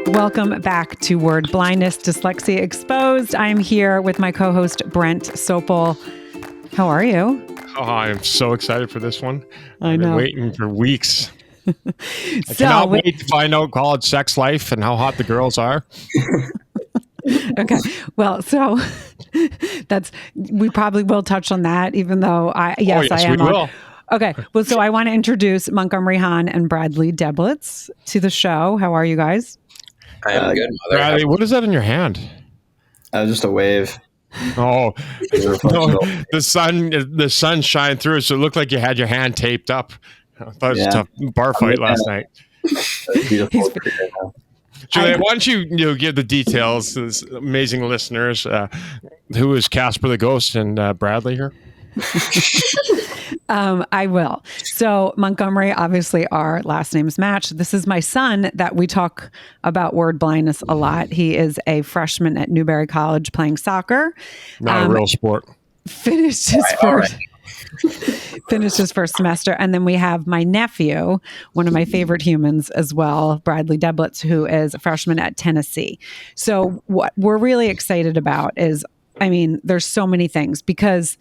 Welcome back to Word Blindness, Dyslexia Exposed. I'm here with my co-host, Brent Sopel. How are you? Oh, I am so excited for this one. I've been waiting for weeks. I cannot wait to find out college sex life and how hot the girls are. Okay. Well, so we probably will touch on that, even though I am we will. Okay. Well, so I want to introduce Montgomery Hahn and Bradley Deblitz to the show. How are you guys? I am good, Mother. Bradley, what is that in your hand? Just a wave. Oh, no, the sun shined through, so it looked like you had your hand taped up. I thought it was a tough bar fight last night. Beautiful. Juliet, why don't you give the details to this amazing listeners? Who is Casper the Ghost and Bradley here? I will. So Montgomery, obviously our last names match. This is my son that we talk about word blindness a lot. He is a freshman at Newberry College playing soccer. Not a real sport. Finished his first semester. And then we have my nephew, one of my favorite humans as well, Bradley Deblitz, who is a freshman at Tennessee. So what we're really excited about is, there's so many things, because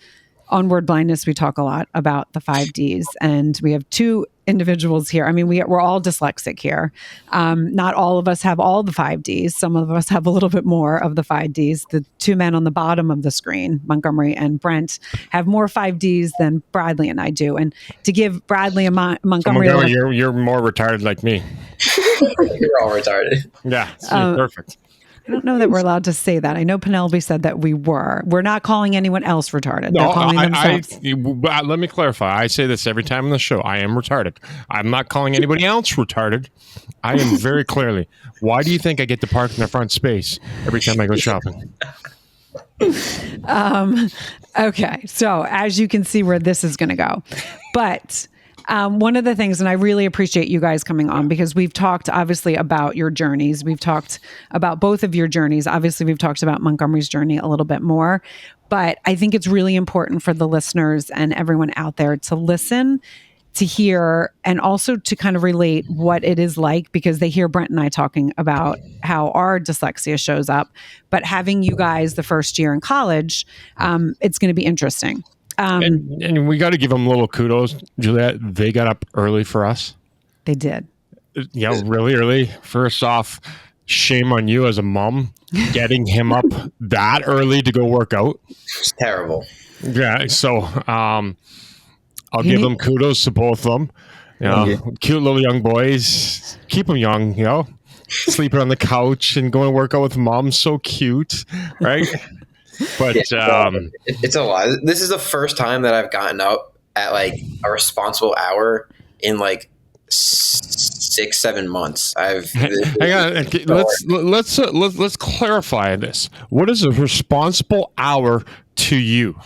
on Word Blindness, we talk a lot about the 5Ds, and we have two individuals here. We're all dyslexic here. Not all of us have all the 5Ds. Some of us have a little bit more of the 5Ds. The two men on the bottom of the screen, Montgomery and Brent, have more 5Ds than Bradley and I do. And to give Bradley and Montgomery... You're more retarded like me. You're all retarded. Yeah, perfect. I don't know that we're allowed to say that. I know Penelope said that we were. We're not calling anyone else retarded. They're calling themselves. Let me clarify. I say this every time on the show. I am retarded. I'm not calling anybody else retarded. I am very clearly. Why do you think I get to park in the front space every time I go shopping? Okay. So as you can see where this is going to go. But... one of the things, and I really appreciate you guys coming on, because we've talked obviously about your journeys. We've talked about both of your journeys. Obviously, we've talked about Montgomery's journey a little bit more, but I think it's really important for the listeners and everyone out there to listen, to hear, and also to kind of relate what it is like, because they hear Brent and I talking about how our dyslexia shows up, but having you guys the first year in college, it's going to be interesting. And we got to give them a little kudos, Juliet. They got up early for us. They did. Yeah, really early. First off, shame on you as a mom, getting him up that early to go work out. It's terrible. Yeah, so I'll give them kudos to both of them. Cute little young boys. Keep them young, sleeping on the couch and going to work out with mom. So cute, right? But it's a lot. This is the first time that I've gotten up at like a responsible hour in like 6-7 months. Hang on. Let's clarify this. What is a responsible hour to you?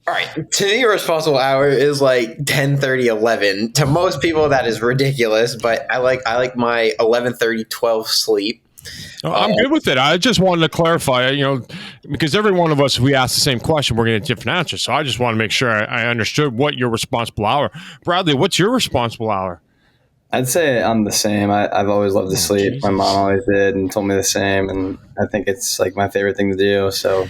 All right. To me, a responsible hour is like 10:30, 11. To most people, that is ridiculous. But I like my 11:30, 12 sleep. I'm good with it. I just wanted to clarify, because every one of us, if we ask the same question, we're going to get different answers. So I just want to make sure I understood what your responsible hour. Bradley, what's your responsible hour? I'd say I'm the same. I've always loved to sleep. Jesus. My mom always did and told me the same. And I think it's like my favorite thing to do. So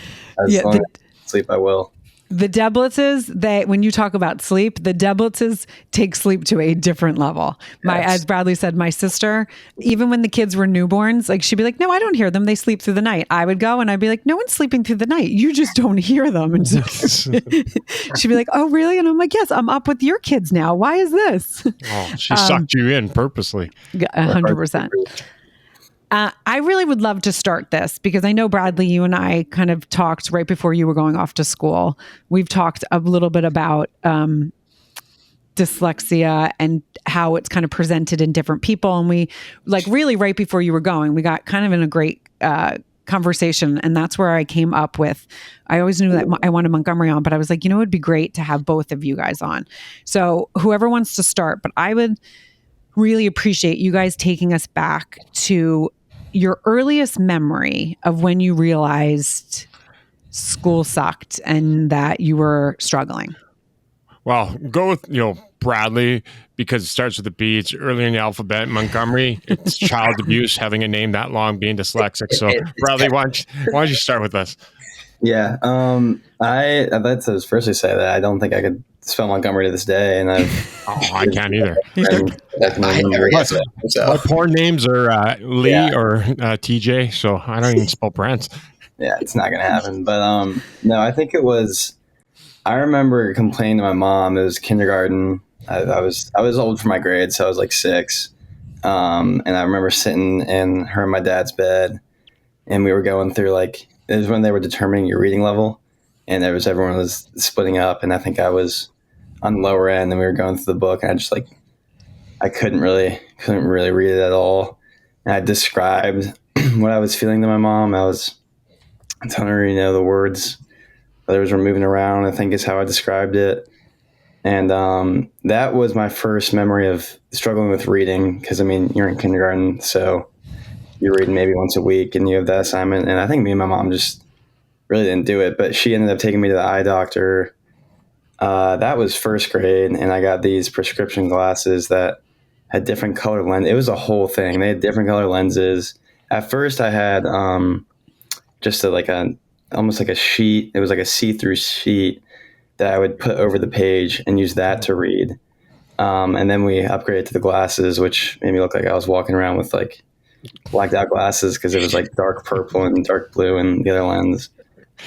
as long as I sleep, I will. The Deblitzes, when you talk about sleep, the Deblitzes take sleep to a different level. As Bradley said, my sister, even when the kids were newborns, like she'd be like, no, I don't hear them. They sleep through the night. I would go and I'd be like, no one's sleeping through the night. You just don't hear them. And so she'd be like, oh, really? And I'm like, yes, I'm up with your kids now. Why is this? Oh, she sucked you in purposely. 100%. I really would love to start this, because I know, Bradley, you and I kind of talked right before you were going off to school. We've talked a little bit about dyslexia and how it's kind of presented in different people. And we, like, really right before you were going, we got kind of in a great conversation. And that's where I came up with, I always knew that I wanted Montgomery on, but I was like, it'd be great to have both of you guys on. So whoever wants to start, but I would really appreciate you guys taking us back to your earliest memory of when you realized school sucked and that you were struggling. Well, go with, Bradley because it starts with a B. It's early in the alphabet. Montgomery, it's child abuse having a name that long, being dyslexic. So Bradley, why don't you start with us? Yeah. I'd like to firstly say that I don't think I could spell Montgomery to this day, and I can't either. My porn names are Lee or TJ, so I don't even spell Brent. Yeah, it's not gonna happen. But no, I think it was. I remember complaining to my mom. It was kindergarten. I was old for my grade, so I was like 6. And I remember sitting in her and my dad's bed, and we were going through it was when they were determining your reading level, and everyone was splitting up, and I think I was on the lower end, and we were going through the book, and I just I couldn't really read it at all, and I described what I was feeling to my mom. I was telling her, the words, others were moving around, I think is how I described it. And that was my first memory of struggling with reading, because, you're in kindergarten, so you're reading maybe once a week, and you have that assignment. And I think me and my mom just really didn't do it, but she ended up taking me to the eye doctor. That was first grade, and I got these prescription glasses that had different color lenses. It was a whole thing. They had different color lenses. At first, I had just almost like a sheet. It was like a see-through sheet that I would put over the page and use that to read. And then we upgraded to the glasses, which made me look like I was walking around with blacked out glasses, because it was dark purple and dark blue in the other lens.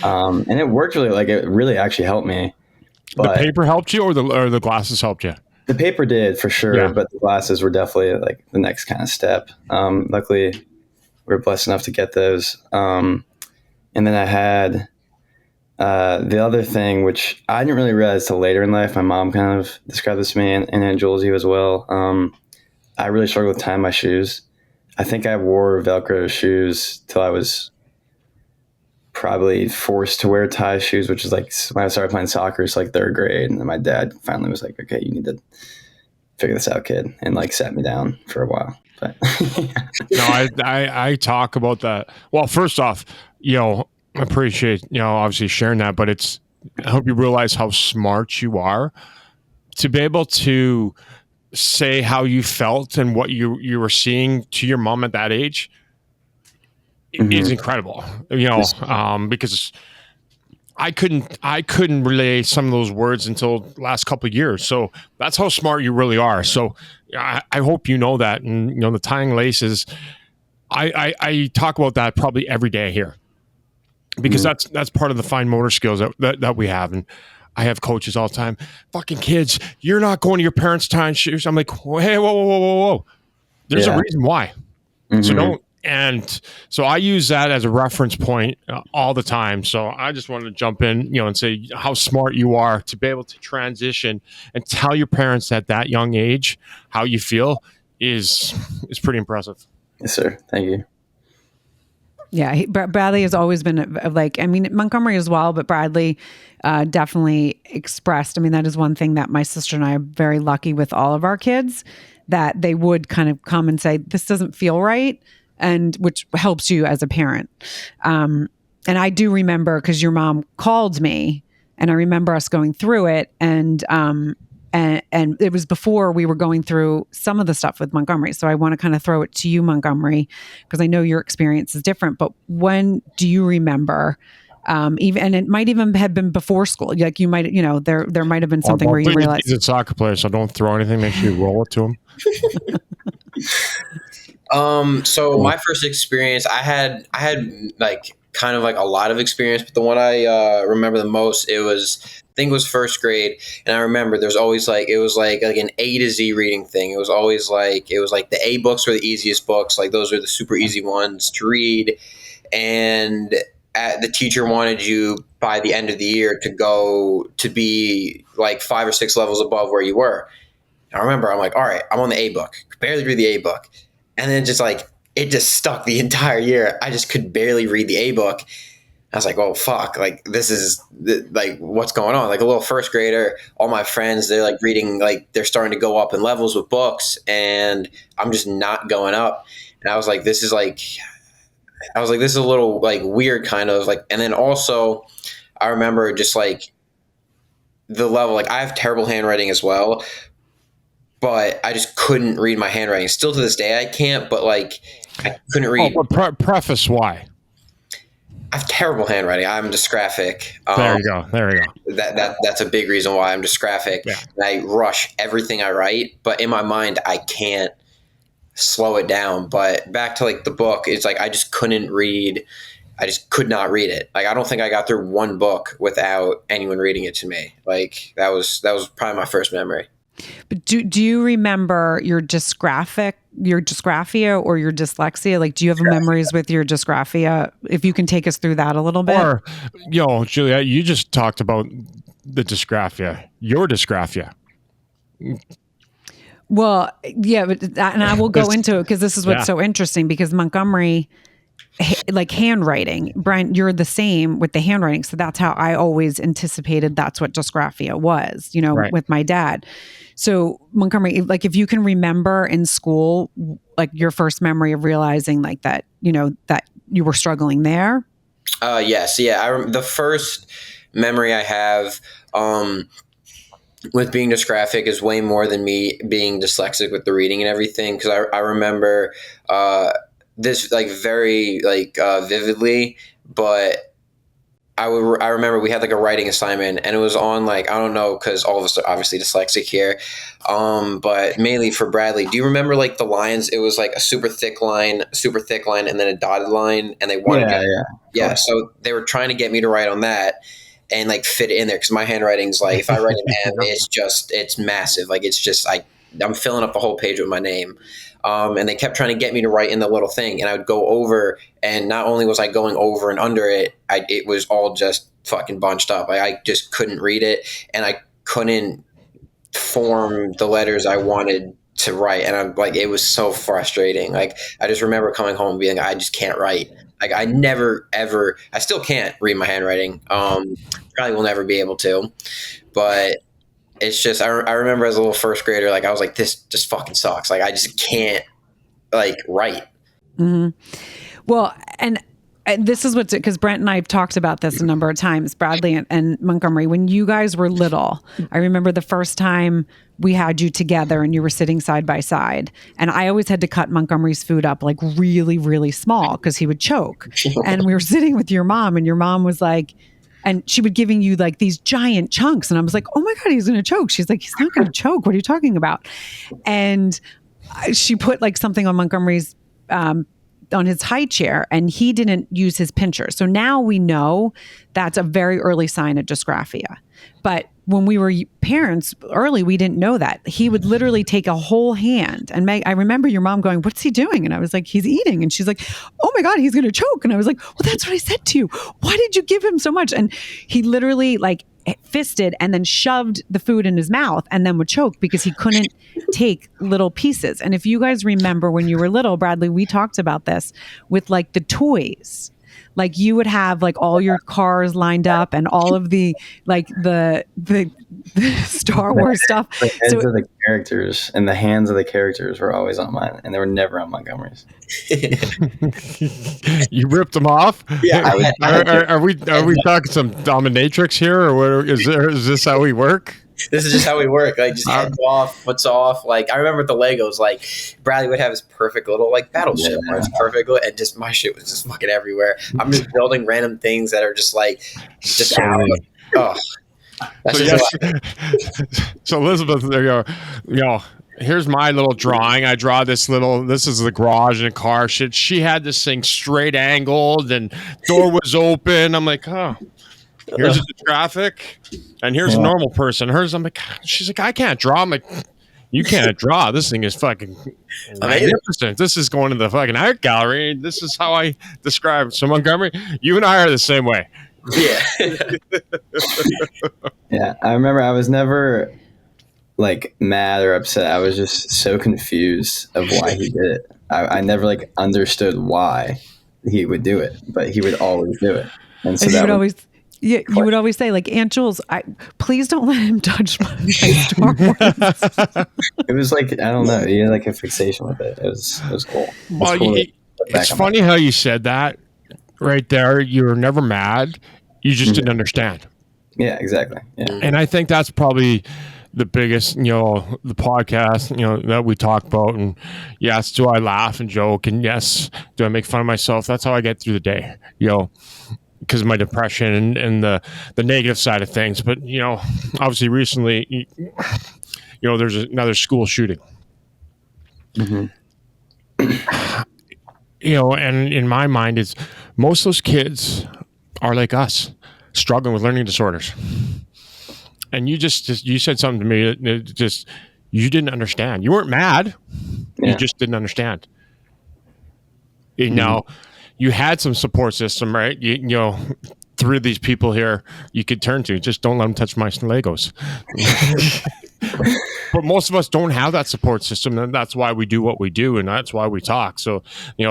And it worked it really actually helped me. But the paper helped you, or the glasses helped you? The paper did, for sure, yeah. But the glasses were definitely the next kind of step. Luckily, we were blessed enough to get those. And then I had the other thing, which I didn't really realize till later in life. My mom kind of described this to me, and Aunt Jules, you as well. I really struggled with tying my shoes. I think I wore Velcro shoes till I was probably forced to wear tie shoes, which is when I started playing soccer. It's 3rd grade, and then my dad finally was like, "Okay, you need to figure this out, kid," and sat me down for a while. But no, I talk about that. Well, first off, I appreciate obviously sharing that, but I hope you realize how smart you are to be able to say how you felt and what you were seeing to your mom at that age. Mm-hmm. Is incredible, because I couldn't relay some of those words until the last couple of years. So that's how smart you really are. So I hope you know that. And the tying laces, I talk about that probably every day here, because that's part of the fine motor skills that we have. And I have coaches all the time. Fucking kids, you're not going to your parents' tying shoes. I'm like, hey, whoa. There's a reason why. Mm-hmm. So don't. And so I use that as a reference point all the time. So I just wanted to jump in, and say how smart you are to be able to transition and tell your parents at that young age how you feel is pretty impressive. Yes, sir. Thank you. Yeah, Bradley has always been Montgomery as well, but Bradley definitely expressed. That is one thing that my sister and I are very lucky with all of our kids, that they would kind of come and say, "This doesn't feel right." And which helps you as a parent. And I do remember, because your mom called me, and I remember us going through it, and it was before we were going through some of the stuff with Montgomery. So I want to kind of throw it to you, Montgomery, because I know your experience is different. But when do you remember? And it might even have been before school. You might, there might have been something where you realized. He's a soccer player, so don't throw anything. Make sure you roll it to him. So my first experience, I had kind of a lot of experience, but the one I remember the most, I think it was first grade. And I remember there's always it was like an A to Z reading thing. It was always the A books were the easiest books. Those are the super easy ones to read. And the teacher wanted you by the end of the year to go to be 5 or 6 levels above where you were. And I remember I'm like, all right, I'm on the A book, barely read the A book. And then it just stuck the entire year. I just could barely read the A book. I was like, oh, fuck. This is what's going on? A little first grader, all my friends, they're reading, they're starting to go up in levels with books, and I'm just not going up. And I was like, this is a little weird kind of and then also I remember just the level, I have terrible handwriting as well, but I just couldn't read my handwriting. Still to this day, I can't. But like, I couldn't read. But preface why? I have terrible handwriting. I'm dysgraphic. There you go. There you go. That's a big reason why I'm dysgraphic. Yeah. And I rush everything I write, but in my mind, I can't slow it down. But back to like the book, it's like I just couldn't read. I just could not read it. Like I don't think I got through one book without anyone reading it to me. Like that was probably my first memory. But do you remember your dysgraphia or your dyslexia? Like, do you have memories with your dysgraphia? If you can take us through that a little bit. Or, Juliet, you just talked about the dysgraphia, your dysgraphia. Well, yeah, and I will go into it because this is what's so interesting because Montgomery, like handwriting, Brent, you're the same with the handwriting. So that's how I always anticipated that's what dysgraphia was, right. with my dad. So Montgomery, like if you can remember in school, like your first memory of realizing like that, that you were struggling there. Yes. Yeah. The first memory I have, with being dysgraphic is way more than me being dyslexic with the reading and everything. Cause I remember, this like very like vividly, but I remember we had like a writing assignment and it was on like, I don't know, because all of us are obviously dyslexic here, but mainly for Bradley. Do you remember like the lines? It was like a super thick line, and then a dotted line, and they wanted so they were trying to get me to write on that and like fit it in there because my handwriting's like, if I write an M, it's massive. Like it's just I'm filling up the whole page with my name. And they kept trying to get me to write in the little thing, and I would go over, and not only was I going over and under it, it was all just fucking bunched up. I just couldn't read it, and I couldn't form the letters I wanted to write, and I'm like, it was so frustrating. Like I just remember coming home and being like, I just can't write. Like I never ever, I still can't read my handwriting. Probably will never be able to, but. It's just, I remember as a little first grader, like I was like, this just fucking sucks. Like I just can't like write. Mm-hmm. Well, and this is because Brent and I have talked about this a number of times, Bradley and Montgomery, when you guys were little, I remember the first time we had you together and you were sitting side by side. And I always had to cut Montgomery's food up like really, really small because he would choke. And we were sitting with your mom and your mom was like, and she would giving you like these giant chunks. And I was like, oh my God, he's going to choke. She's like, he's not going to choke. What are you talking about? And she put like something on Montgomery's, on his high chair, and he didn't use his pincher. So now we know that's a very early sign of dysgraphia. But when we were parents early, we didn't know that. He would literally take a whole hand. And I remember your mom going, what's he doing? And I was like, he's eating. And she's like, oh my God, he's going to choke. And I was like, well, that's what I said to you. Why did you give him so much? And he literally like fisted and then shoved the food in his mouth and then would choke because he couldn't take little pieces. And if you guys remember when you were little, Bradley, we talked about this with like the toys. Like you would have like all your cars lined up and all of the like the Star Wars stuff. The heads of the characters and the hands of the characters were always on mine, and they were never on Montgomery's. You ripped them off? Yeah. Are we talking some dominatrix here, or what, is this how we work? This is just how we work. Like just heads off, foot's off. Like I remember with the Legos, like Bradley would have his perfect little like battleship where it's perfect, and just my shit was just fucking everywhere. I'm just building random things that are just like just out. Oh, so Elizabeth, there you go. Here's my little drawing. I draw this is the garage in a car. She had this thing straight angled and door was open. I'm like, oh. Here's the traffic, and here's a normal person. Hers, I'm like, she's like, I can't draw. I'm like, you can't draw. This thing is fucking magnificent. This is going to the fucking art gallery. This is how I describe it. So Montgomery, you and I are the same way. Yeah. Yeah, I remember I was never like mad or upset. I was just so confused of why he did it. I never like understood why he would do it, but he would always do it. And so you would always... Yeah, you would always say, like, Aunt Jules, please don't let him touch my Star Wars. It was like, I don't know, he had like a fixation with it. It was cool. Well, it's funny how you said that right there. You were never mad. You just didn't understand. Yeah, exactly. Yeah. And I think that's probably the biggest, the podcast, that we talk about. And yes, do I laugh and joke? And yes, do I make fun of myself? That's how I get through the day, because of my depression and the negative side of things. But, obviously recently, there's another school shooting. Mm-hmm. And in my mind, is most of those kids are like us, struggling with learning disorders. And you you said something to me that you didn't understand. You weren't mad. Yeah. You just didn't understand. Now, you had some support system, right? Three of these people here you could turn to. Just don't let them touch my Legos. But most of us don't have that support system, and that's why we do what we do, and that's why we talk. So,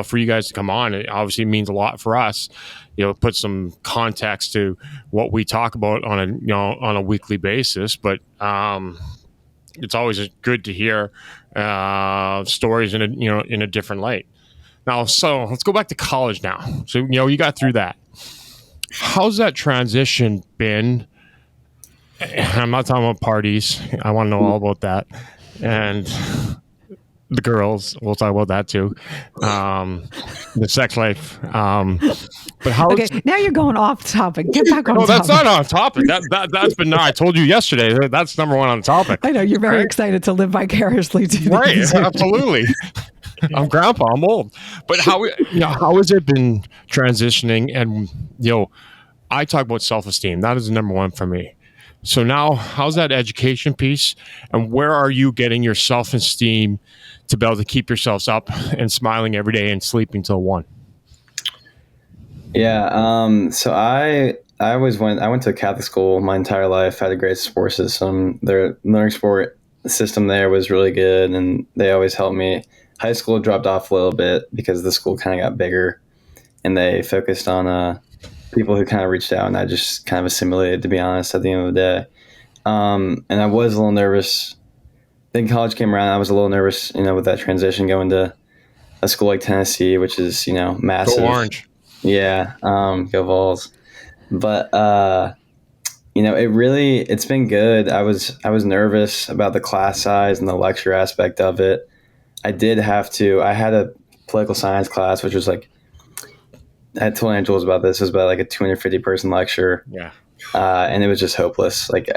for you guys to come on, it obviously means a lot for us. Put some context to what we talk about on a weekly basis. But it's always good to hear stories in a different light. Now, so let's go back to college now. So, you got through that. How's that transition been? I'm not talking about parties. I want to know all about that. And the girls, we'll talk about that too. The sex life. But how? Okay, now you're going off topic. Get back on topic. No, that's not on topic. That's been. I told you yesterday. That's number one on the topic. I know you're very excited to live vicariously too. Right, absolutely. I'm grandpa. I'm old. But how has it been transitioning? And I talk about self-esteem. That is the number one for me. So now, how's that education piece, and where are you getting your self-esteem to be able to keep yourselves up and smiling every day and sleeping till 1? Yeah. So I went to a Catholic school my entire life. I had a great support system. Their learning support system there was really good, and they always helped me. High school dropped off a little bit because the school kind of got bigger, and they focused on people who kind of reached out, and I just kind of assimilated, to be honest, at the end of the day. And I was a little nervous. Then college came around. I was a little nervous, with that transition going to a school like Tennessee, which is, massive. Go Orange. Yeah. Go Vols. But, it's been good. I was nervous about the class size and the lecture aspect of it. I had a political science class, which was like, I told Angela about this. It was about like a 250 person lecture. Yeah. And it was just hopeless. Like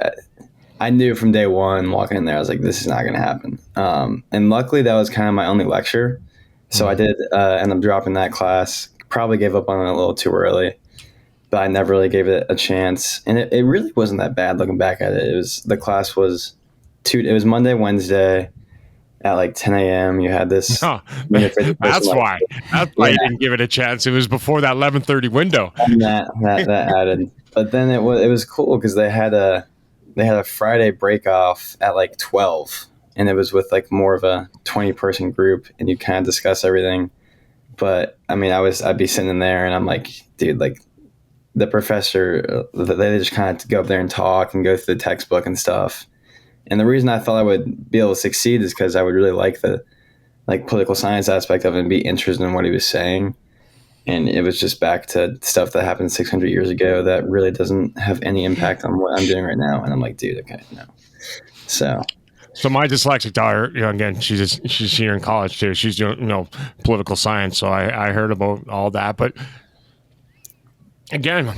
I knew from day one walking in there, I was like, this is not going to happen. And luckily that was kind of my only lecture. So I did end up dropping that class, probably gave up on it a little too early, but I never really gave it a chance. And it really wasn't that bad looking back at it. The class was it was Monday, Wednesday, at like 10 a.m. You had this. Oh, that's why. That's why you didn't give it a chance. It was before that 11:30 window. And that added. But then it was cool because they had a Friday break off at like 12, and it was with like more of a 20-person group, and you kind of discuss everything. But I mean, I'd be sitting there, and I'm like, dude, like the professor, they just kind of go up there and talk and go through the textbook and stuff. And the reason I thought I would be able to succeed is because I would really like the political science aspect of it and be interested in what he was saying. And it was just back to stuff that happened 600 years ago that really doesn't have any impact on what I'm doing right now. And I'm like, dude, okay, no. So my dyslexic daughter, again, she's here in college too. She's doing, political science. So I heard about all that. But again,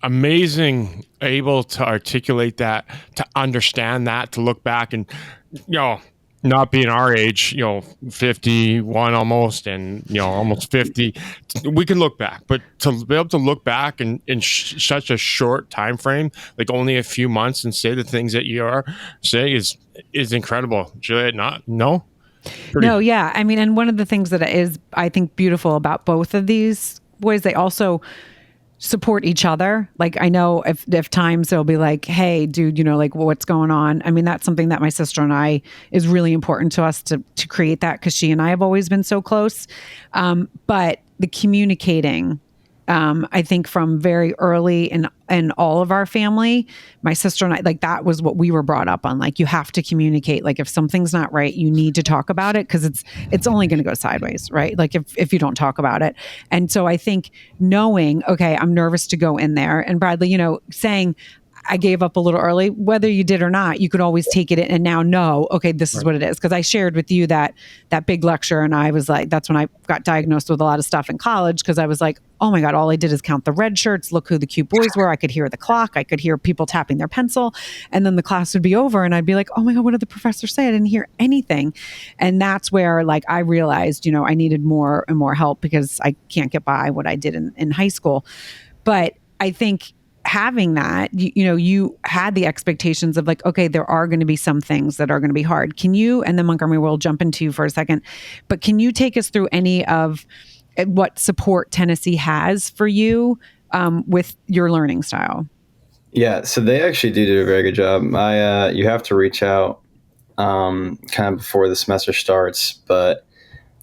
amazing, able to articulate that, to understand that, to look back and, not being our age, 51 almost, and, almost 50, we can look back, but to be able to look back in such a short time frame, like only a few months, and say the things that you are saying is incredible. Juliet, no? No, yeah. I mean, and one of the things that is, I think, beautiful about both of these boys, they also support each other. Like, I know if times they'll be like, hey, dude, like what's going on? I mean, that's something that my sister and I is really important to us to create that, because she and I have always been so close. But the communicating, I think from very early in all of our family, my sister and I, like that was what we were brought up on. Like, you have to communicate. Like, if something's not right, you need to talk about it, because it's only going to go sideways, right? Like if you don't talk about it. And so I think knowing, okay, I'm nervous to go in there, and Bradley, saying, I gave up a little early. Whether you did or not, you could always take it and now know, okay, this is what it is. Because I shared with you that big lecture, and I was like, that's when I got diagnosed with a lot of stuff in college, because I was like, oh my God, all I did is count the red shirts, look who the cute boys were. I could hear the clock. I could hear people tapping their pencil. And then the class would be over and I'd be like, oh my God, what did the professor say? I didn't hear anything. And that's where like I realized, I needed more and more help, because I can't get by what I did in high school. But I think having that, you had the expectations of like, okay, there are going to be some things that are going to be hard. Can you, and then Montgomery, we'll jump into you for a second, but can you take us through any of what support Tennessee has for you with your learning style? Yeah, so they actually do a very good job. You have to reach out kind of before the semester starts, but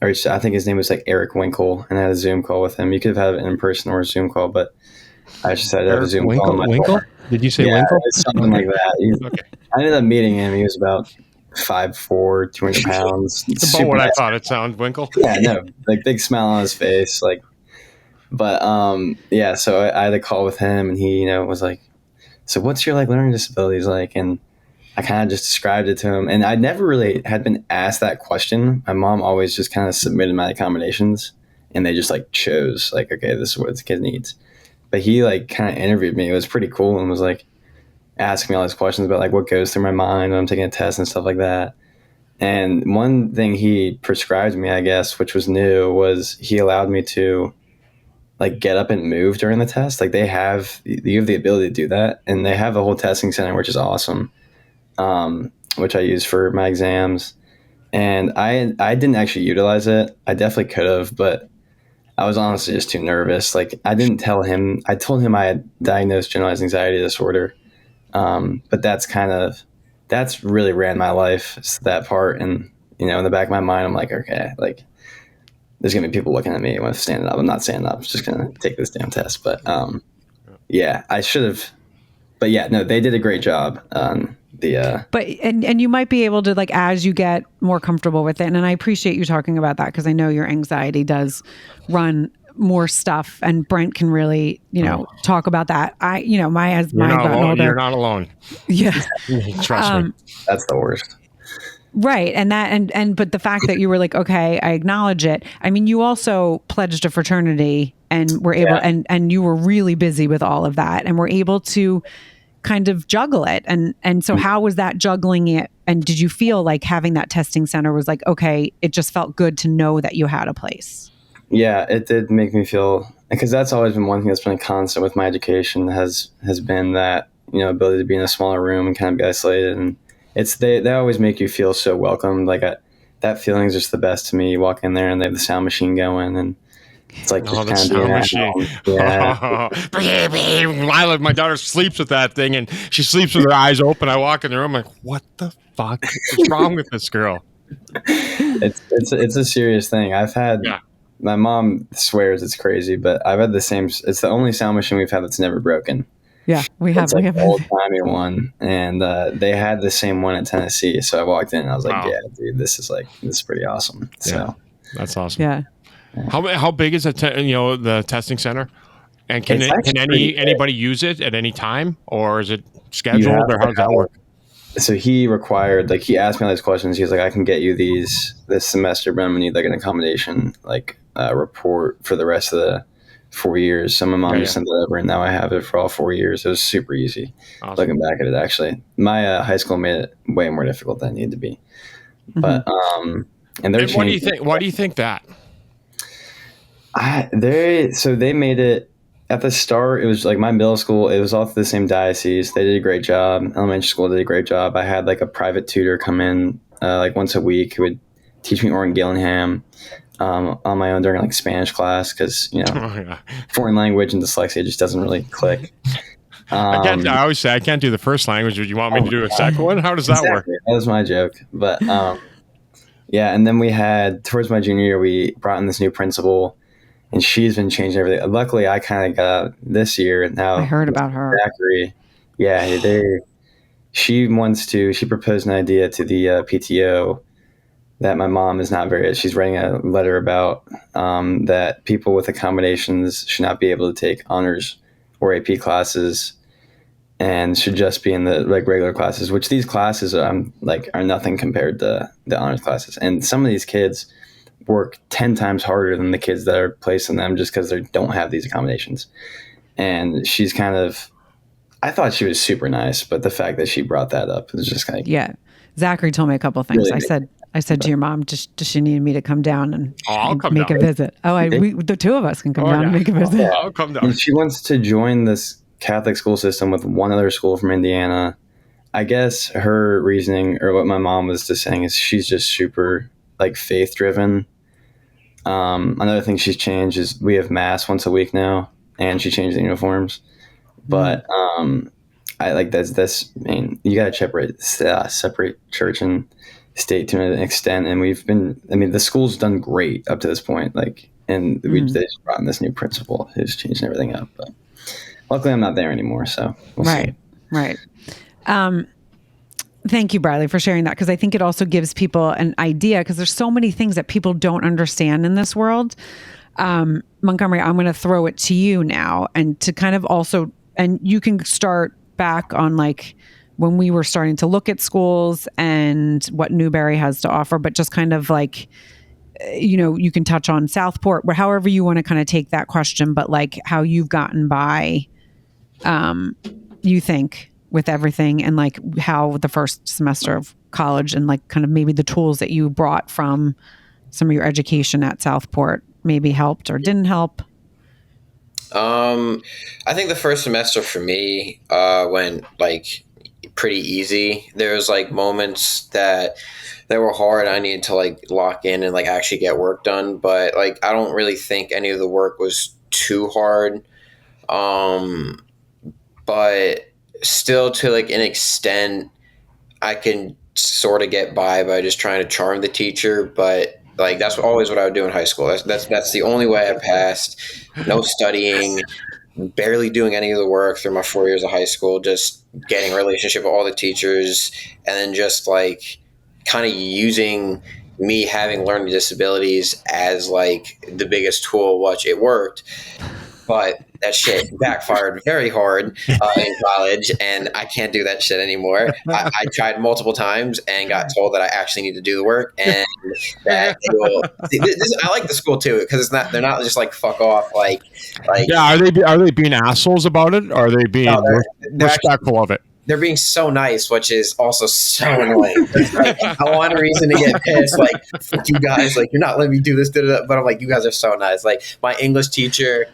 I think his name was like Eric Winkle, and I had a Zoom call with him. You could have it in person or a Zoom call, but I just had to have a Zoom call. Winkle? Did you say yeah, Winkle? Something like that. Okay. I ended up meeting him. He was about 5'4", 200 pounds. It's about what I thought it sounded, Winkle. Yeah, no, like big smile on his face, like. But yeah, so I had a call with him, and he, was like, "So what's your like learning disabilities like?" And I kind of just described it to him, and I never really had been asked that question. My mom always just kind of submitted my accommodations, and they just like chose like, okay, this is what the kid needs. But he like kind of interviewed me. It was pretty cool, and was like asking me all these questions about like what goes through my mind when I'm taking a test and stuff like that. And one thing he prescribed me, I guess, which was new, was he allowed me to like get up and move during the test. Like you have the ability to do that, and they have a whole testing center, which is awesome, which I use for my exams. And I didn't actually utilize it. I definitely could have, but I was honestly just too nervous. Like I didn't tell him. I told him I had diagnosed generalized anxiety disorder, but that's really ran my life. It's that part, and in the back of my mind, I'm like, okay, like there's gonna be people looking at me when I'm standing up. I'm not standing up. I'm just gonna take this damn test. But yeah, I should have. But yeah, no, they did a great job. But you might be able to, like, as you get more comfortable with it, and I appreciate you talking about that, because I know your anxiety does run more stuff, and Brent can really talk about that. You're not alone. Yeah. Trust me. That's the worst. Right. And but the fact that you were like, okay, I acknowledge it. I mean, you also pledged a fraternity, and were able, and you were really busy with all of that, and were able to kind of juggle it. And so how was that juggling it? And did you feel like having that testing center was like, okay, it just felt good to know that you had a place? Yeah, it did make me feel, because that's always been one thing that's been a constant with my education, has been that, ability to be in a smaller room and kind of be isolated. And they always make you feel so welcome. Like that feeling is just the best to me. You walk in there and they have the sound machine going, and it's like just the sound machine. Yeah. My daughter sleeps with that thing, and she sleeps with her eyes open. I walk in the room, I'm like, what the fuck is wrong with this girl? It's a serious thing. I've had. Yeah. My mom swears it's crazy, but I've had the same. It's the only sound machine we've had that's never broken. Yeah, we have. It's like an old-timey one, and they had the same one at Tennessee. So I walked in, and I was like, wow. Yeah, dude, this is pretty awesome. So yeah, that's awesome. Yeah. How big is the testing center? And can anybody use it at any time, or is it scheduled, or how does that work? So he asked me all these questions. He was like, I can get you these this semester, but I'm gonna need like an accommodation report for the rest of the 4 years. So my mom just sent it over, and now I have it for all 4 years. It was super easy. Awesome. Looking back at it, actually, my high school made it way more difficult than it needed to be. Mm-hmm. But why do you think? Why do you think that? They made it at the start. It was like my middle school. It was all through the same diocese. They did a great job. Elementary school did a great job. I had like a private tutor come in like once a week who would teach me Orton Gillingham on my own during like Spanish class, because foreign language and dyslexia just doesn't really click. I always say I can't do the first language. Would you want me to do a second one? How does that work? That was my joke. But yeah, and then we had, towards my junior year, we brought in this new principal. And she's been changing everything. Luckily, I kind of got this year. Now I heard about her. Zachary, yeah, she proposed an idea to the PTO that my mom is not she's writing a letter about that people with accommodations should not be able to take honors or AP classes and should just be in the like regular classes, which these classes are nothing compared to the honors classes. And some of these kids work 10 times harder than the kids that are placed in them just because they don't have these accommodations. And she's kind of, I thought she was super nice, but the fact that she brought that up was just like, yeah. Zachary told me a couple of things. Really I said to your mom, does she need me to come down and I'll come make down. a visit? The two of us can come down and make a visit. I'll come down. And she wants to join this Catholic school system with one other school from Indiana. I guess her reasoning, or what my mom was just saying, is she's just super like faith driven. Another thing she's changed is we have mass once a week now, and she changed the uniforms. But I like that's. I mean, you got to separate church and state to an extent, and we've been. I mean, the school's done great up to this point. Like, and they just brought in this new principal who's changing everything up. But luckily, I'm not there anymore, so we'll see. Right. Thank you, Bradley, for sharing that, because I think it also gives people an idea, because there's so many things that people don't understand in this world. Montgomery, I'm going to throw it to you now, and to kind of also, and you can start back on like when we were starting to look at schools and what Newberry has to offer, but just kind of like, you can touch on Southport, or however you want to kind of take that question, but like how you've gotten by, you think, with everything, and like how the first semester of college and like kind of maybe the tools that you brought from some of your education at Southport maybe helped or didn't help. I think the first semester for me went like pretty easy. There was like moments that were hard. I needed to like lock in and like actually get work done, but like I don't really think any of the work was too hard. But still, to like an extent, I can sort of get by just trying to charm the teacher. But like that's always what I would do in high school. That's the only way I passed. No studying, barely doing any of the work through my 4 years of high school. Just getting a relationship with all the teachers, and then just like kind of using me having learning disabilities as like the biggest tool. Which it worked. But that shit backfired very hard in college, and I can't do that shit anymore. I tried multiple times and got told that I actually need to do the work, and that they will. I like the school too, because they're not just like fuck off. Like yeah, are they being assholes about it? Or are they being respectful of it? They're being so nice, which is also so annoying. Like, I want a reason to get pissed. Like, fuck you guys. Like, you're not letting me do this. But I'm like, you guys are so nice. Like, my English teacher.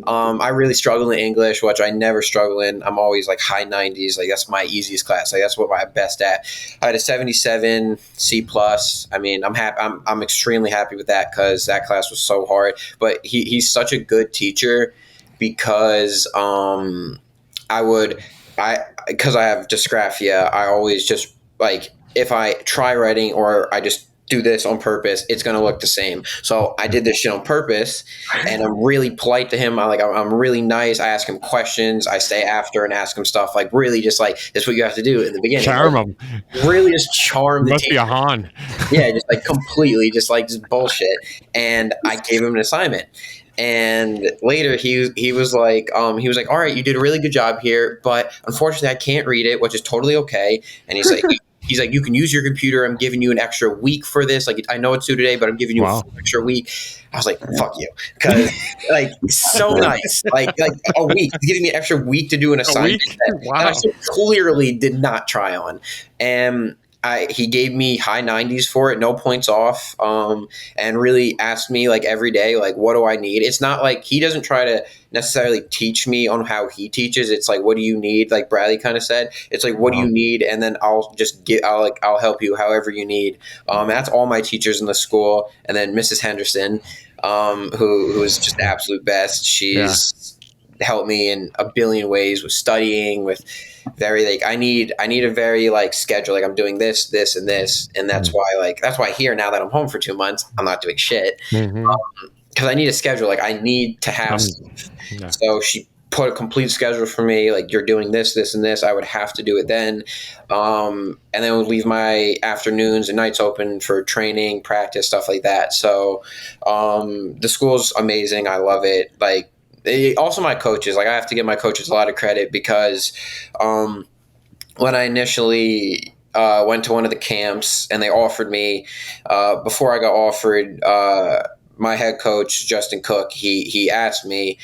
I really struggle in English, which I never struggle in. I'm always like high 90s. Like that's my easiest class. Like that's what I'm best at. I had a 77 C+. I mean, I'm happy. I'm extremely happy with that, because that class was so hard. But he's such a good teacher, because because I have dysgraphia, I always just like, if I try writing or I just do this on purpose, it's going to look the same. So I did this shit on purpose, and I'm really polite to him. I'm really nice. I ask him questions. I stay after and ask him stuff, like really just like, this is what you have to do in the beginning. Charm him. Really just charm the Must teacher. Be a Han. Yeah, just like completely, just bullshit. And I gave him an assignment. And later he was like, all right, you did a really good job here, but unfortunately I can't read it, which is totally okay. And he's like, you can use your computer. I'm giving you an extra week for this. Like, I know it's due today, but I'm giving you an extra week. I was like, fuck you. Because, like, so nice. Like a week. Giving me an extra week to do an assignment that I so clearly did not try on. And he gave me high 90s for it, no points off, and really asked me like every day, like, what do I need? It's not like he doesn't try to necessarily teach me on how he teaches. It's like, what do you need? Like Bradley kind of said, it's like, what do you need? And then I'll help you however you need. That's all my teachers in the school. And then Mrs. Henderson, who is just the absolute best. She's helped me in a billion ways with studying, with very like I need a very like schedule, like I'm doing this and this, and that's why here, now that I'm home for 2 months, I'm not doing shit, because I need a schedule. Like I need to have stuff. So she put a complete schedule for me, like you're doing this and this. I would have to do it then, and then would leave my afternoons and nights open for training, practice, stuff like that. So the school's amazing. I love it. Like also my coaches. Like I have to give my coaches a lot of credit because when I initially went to one of the camps and they offered me, before I got offered, my head coach Justin Cook, he asked me,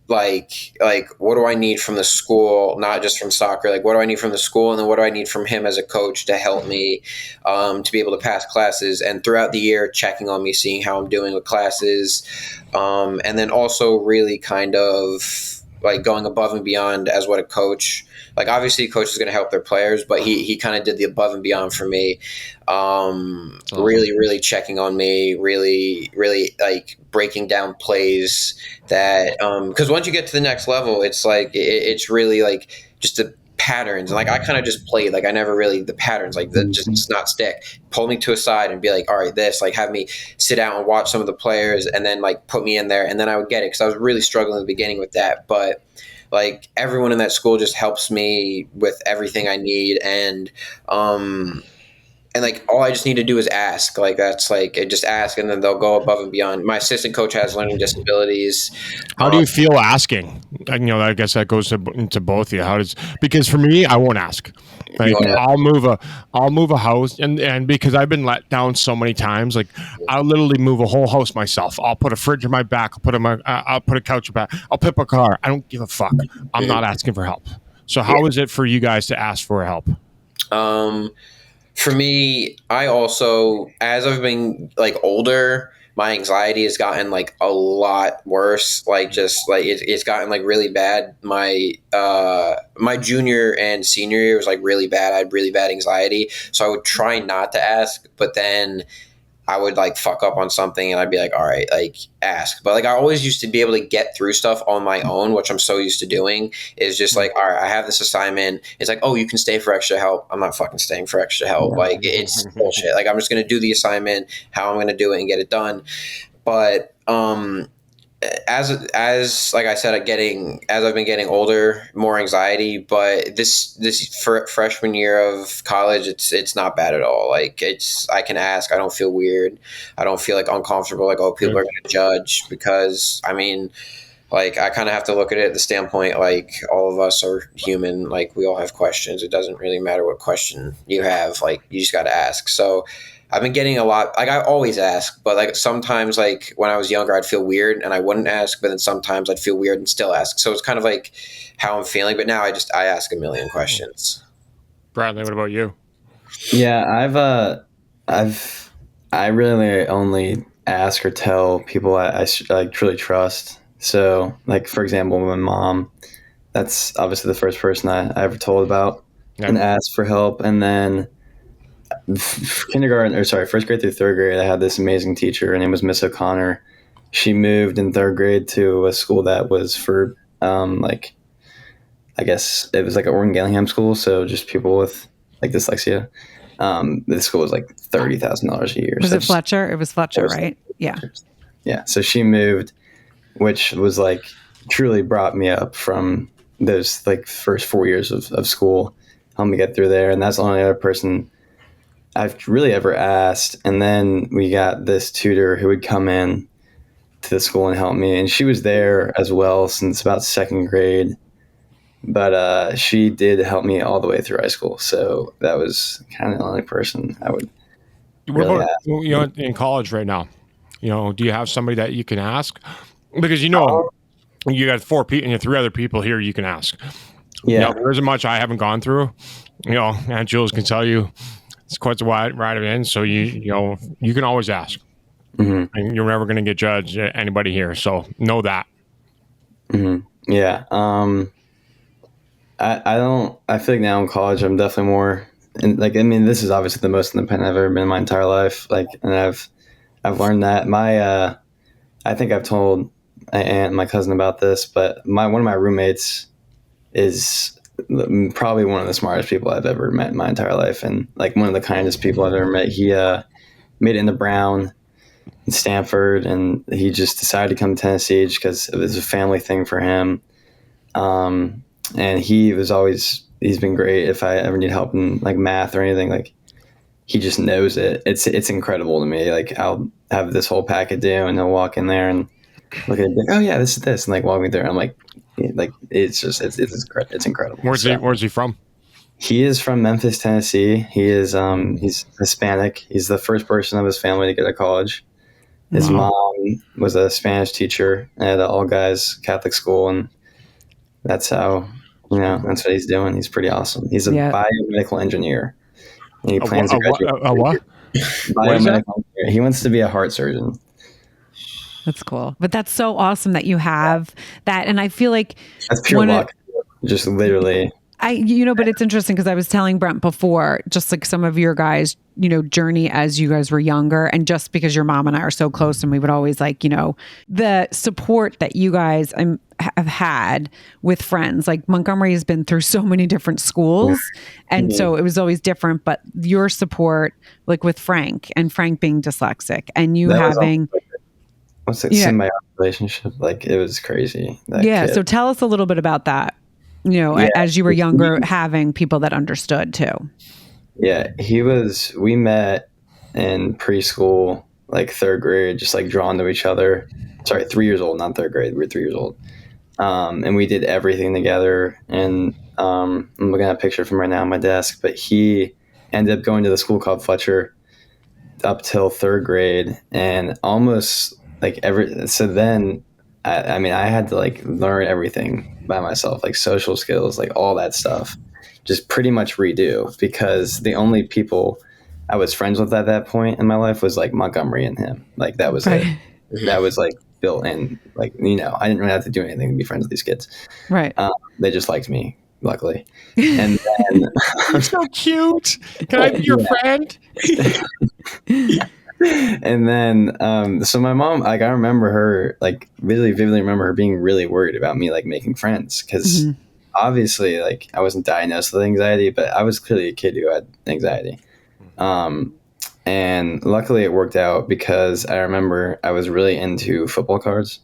like what do I need from the school, not just from soccer, like what do I need from the school, and then what do I need from him as a coach to help me to be able to pass classes, and throughout the year checking on me, seeing how I'm doing with classes, and then also really kind of like going above and beyond as what a coach, like obviously a coach is going to help their players, but he kind of did the above and beyond for me, really checking on me, really like breaking down plays that because once you get to the next level, it's like it's really like just the patterns, and like I kind of just played, like I never really the patterns like that just not stick, pull me to a side and be like, all right, this, like have me sit down and watch some of the players and then like put me in there, and then I would get it because I was really struggling in the beginning with that, but like everyone in that school just helps me with everything I need, and like all I just need to do is ask. Like that's like just ask, and then they'll go above and beyond. My assistant coach has learning disabilities. How do you feel asking? And, I guess that goes into both of you. Because for me, I won't ask. Like I'll move a house, and because I've been let down so many times, like I'll literally move a whole house myself. I'll put a fridge in my back. I'll put a couch in my back. I'll pick a car. I don't give a fuck. I'm not asking for help. So how is it for you guys to ask for help? For me, I also, as I've been like older, my anxiety has gotten like a lot worse. Like just like it's gotten like really bad. My junior and senior year was like really bad. I had really bad anxiety, so I would try not to ask, but then I would like fuck up on something and I'd be like, all right, like ask. But like I always used to be able to get through stuff on my own, which I'm so used to doing, is just like, all right, I have this assignment. It's like, oh, you can stay for extra help. I'm not fucking staying for extra help. Like it's bullshit. Like I'm just going to do the assignment, how I'm going to do it and get it done. But as like I said, as I've been getting older, more anxiety. But this freshman year of college, it's not bad at all. Like I can ask. I don't feel weird. I don't feel like uncomfortable. Like, oh, people are going to judge, because I mean, like I kind of have to look at it at the standpoint, like all of us are human. Like we all have questions. It doesn't really matter what question you have. Like you just got to ask. So I've been getting a lot, like I always ask, but like sometimes like when I was younger, I'd feel weird and I wouldn't ask, but then sometimes I'd feel weird and still ask. So it's kind of like how I'm feeling, but now I ask a million questions. Bradley, what about you? Yeah, I really only ask or tell people I like truly trust. So like, for example, my mom, that's obviously the first person I ever told about and asked for help. And then first grade through third grade, I had this amazing teacher. Her name was Miss O'Connor. She moved in third grade to a school that was for, like, I guess it was like an Orton Gillingham school. So just people with like dyslexia. The school was like $30,000 a year. Was it Fletcher? It was Fletcher, right? Yeah. Yeah. So she moved, which was like truly brought me up from those like first 4 years of school, helped me get through there. And that's the only other person I've really ever asked. And then we got this tutor who would come in to the school and help me. And she was there as well since about second grade. But she did help me all the way through high school. So that was kind of the only person I would really ask. In college right now, do you have somebody that you can ask? Because, you got 4 people and 3 other people here you can ask. Yeah. There isn't much I haven't gone through. Aunt Jules can tell you, it's quite a wide ride of it in, so you can always ask, and you're never going to get judged. Anybody here, so know that. Mm-hmm. Yeah, I feel like now in college, I'm definitely more, and like I mean, this is obviously the most independent I've ever been in my entire life. Like, and I've learned that. I think I've told my aunt and my cousin about this, but one of my roommates is probably one of the smartest people I've ever met in my entire life, and like one of the kindest people I've ever met. He made it into Brown in Stanford, and he just decided to come to Tennessee just because it was a family thing for him. And he's been great if I ever need help in like math or anything. Like he just knows it. It's incredible to me. Like I'll have this whole packet due, and he'll walk in there and look at it, like, oh yeah, this is this, and like walk me through. I'm like it's incredible. Where's he from? He is from Memphis, Tennessee. He's Hispanic. He's the first person of his family to get to college. His mom was a Spanish teacher at an all guys Catholic school, and that's how, that's what he's doing. He's pretty awesome. He's a biomedical engineer. And he plans to graduate. What? Biomedical engineer. He wants to be a heart surgeon. That's cool. But that's so awesome that you have that. And I feel like that's pure luck. Just literally. But it's interesting because I was telling Brent before, just like some of your guys, journey as you guys were younger, and just because your mom and I are so close, and we would always the support that you guys have had with friends. Like Montgomery has been through so many different schools, and so it was always different. But your support, like with Frank, and Frank being dyslexic, and you having what's it, symbiotic relationship? Like it was crazy. Kid. So tell us a little bit about that. As you were younger, having people that understood too. Yeah, we met in preschool, like third grade, just like drawn to each other. Sorry, 3 years old, not third grade. We were 3 years old. And we did everything together. And I'm looking at a picture from right now on my desk, but he ended up going to the school called Fletcher up till third grade, and almost like so then I had to like learn everything by myself, like social skills, like all that stuff, just pretty much redo, because the only people I was friends with at that point in my life was like Montgomery and him. Like that was it. That was like built in, like, I didn't really have to do anything to be friends with these kids. Right. They just liked me, luckily. And then you're so cute. Can I be your friend? And then, so my mom, like, I remember her, like, really vividly remember her being really worried about me, like, making friends. Because obviously, like, I wasn't diagnosed with anxiety, but I was clearly a kid who had anxiety. And luckily it worked out, because I remember I was really into football cards,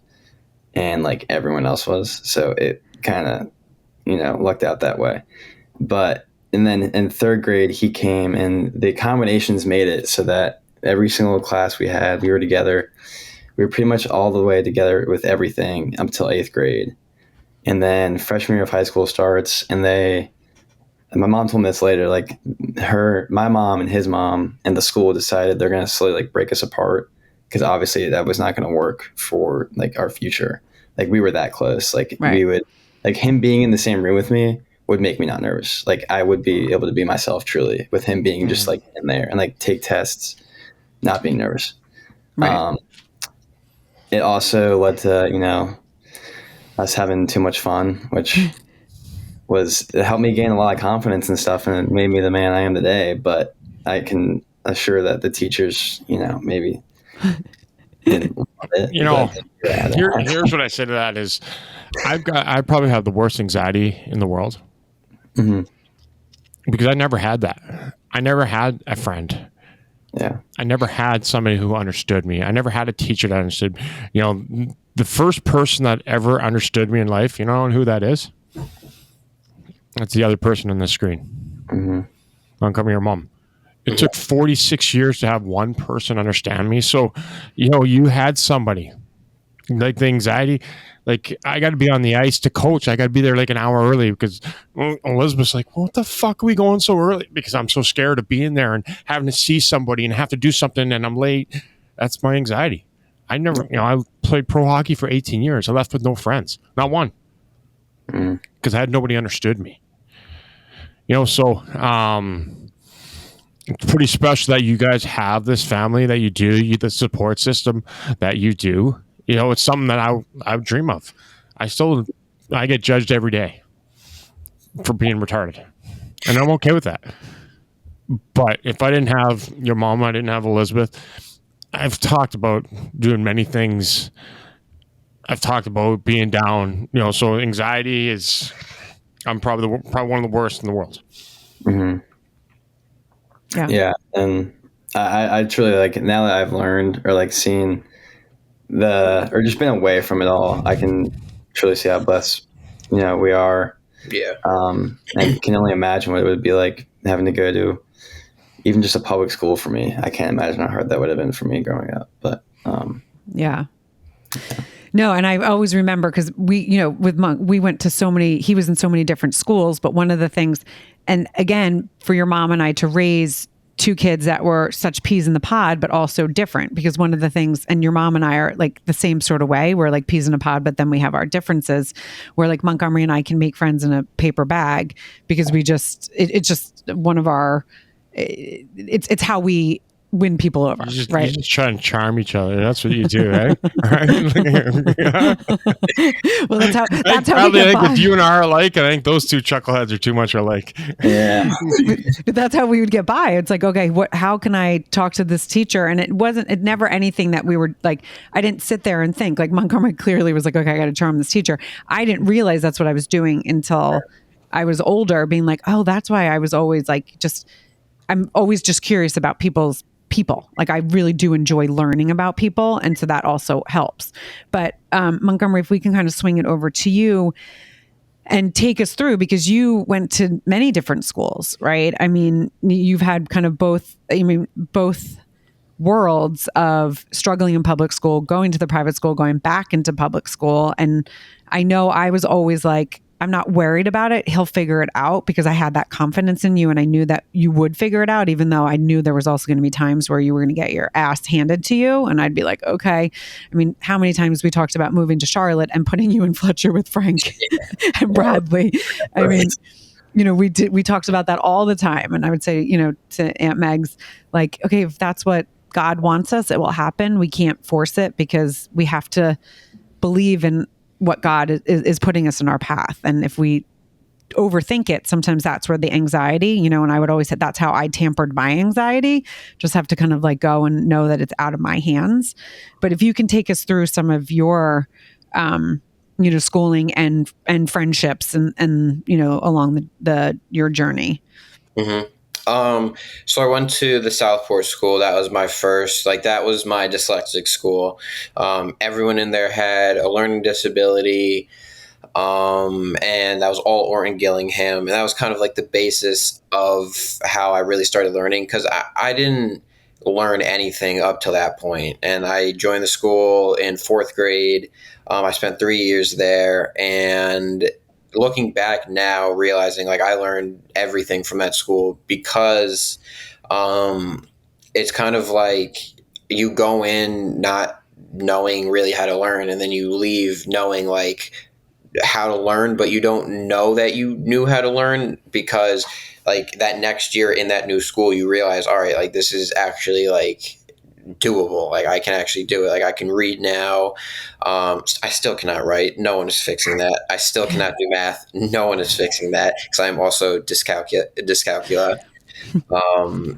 and, like, everyone else was. So it kind of, lucked out that way. And then in third grade, he came, and the combinations made it so that every single class we had, we were together. We were pretty much all the way together with everything up until 8th grade. And then freshman year of high school starts, and my mom told me this later, like my mom and his mom and the school decided they're going to slowly like break us apart, because obviously that was not going to work for like our future. Like we were that close. Like we would, like him being in the same room with me would make me not nervous. Like I would be able to be myself truly with him being just like in there and like take tests, not being nervous. Right. It also led to, us having too much fun, which it helped me gain a lot of confidence and stuff, and it made me the man I am today. But I can assure that the teachers, maybe didn't love it. Here's what I say to that is, I probably have the worst anxiety in the world, because I never had that. I never had a friend. Yeah. I never had somebody who understood me. I never had a teacher that understood. The first person that ever understood me in life, who that is? That's the other person on the screen. Montgomery, your mom. It took 46 years to have one person understand me. So, you had somebody. Like the anxiety, like I got to be on the ice to coach. I got to be there like an hour early, because Elizabeth's like, well, what the fuck are we going so early? Because I'm so scared of being there and having to see somebody and have to do something, and I'm late. That's my anxiety. I never, I played pro hockey for 18 years. I left with no friends, not one, because I had nobody understood me. So it's pretty special that you guys have this family that you do, the support system that you do. It's something that I would dream of. I get judged every day for being retarded, and I'm okay with that. But if I didn't have your mom, I didn't have Elizabeth, I've talked about doing many things. I've talked about being down, so anxiety is, I'm probably one of the worst in the world. Yeah. And I truly, like, now that I've learned or like seen or just been away from it all, I can truly see how blessed, we are. Yeah. And can only imagine what it would be like having to go to even just a public school for me. I can't imagine how hard that would have been for me growing up. But yeah. No, and I always remember because with Monk, we went to he was in so many different schools, but one of the things, and again, for your mom and I to raise two kids that were such peas in the pod, but also different, because one of the things, and your mom and I are like the same sort of way, we're like peas in a pod, but then we have our differences where like Montgomery and I can make friends in a paper bag because it's just one of our, it's how we win people over, right? You just try and charm each other. That's what you do, right? Well, that's how probably we get by. If you and I are alike, I think those two chuckleheads are too much alike. Yeah. But that's how we would get by. It's like, okay, how can I talk to this teacher? And it never anything that we were like, I didn't sit there and think like Montgomery clearly was like, okay, I got to charm this teacher. I didn't realize that's what I was doing until I was older, being like, oh, that's why I was always like, I'm always just curious about people. Like I really do enjoy learning about people. And so that also helps. But Montgomery, if we can kind of swing it over to you and take us through, because you went to many different schools, right? I mean, you've had kind of both worlds of struggling in public school, going to the private school, going back into public school. And I know I was always like, I'm not worried about it. He'll figure it out, because I had that confidence in you and I knew that you would figure it out, even though I knew there was also going to be times where you were going to get your ass handed to you. And I'd be like, okay. I mean, how many times we talked about moving to Charlotte and putting you in Fletcher with Frank and Bradley. I mean, we talked about that all the time. And I would say, to Aunt Meg's, like, okay, if that's what God wants us, it will happen. We can't force it, because we have to believe in what God is putting us in our path. And if we overthink it, sometimes that's where the anxiety, and I would always say that's how I tampered my anxiety. Just have to kind of like go and know that it's out of my hands. But if you can take us through some of your, schooling and friendships and along your journey. Mm-hmm. So I went to the Southport school. That was my first, that was my dyslexic school. Everyone in there had a learning disability. And that was all Orton Gillingham. And that was kind of like the basis of how I really started learning, because I didn't learn anything up to that point. And I joined the school in fourth grade. I spent 3 years there, and looking back now, realizing I learned everything from that school, because it's kind of like you go in not knowing really how to learn, and then you leave knowing how to learn, but you don't know that you knew how to learn, because that next year in that new school, you realize, all right, this is actually doable. I can actually do it. I can read now. I still cannot write. No one is fixing that. I still cannot do math. No one is fixing that, because I'm also dyscalculia.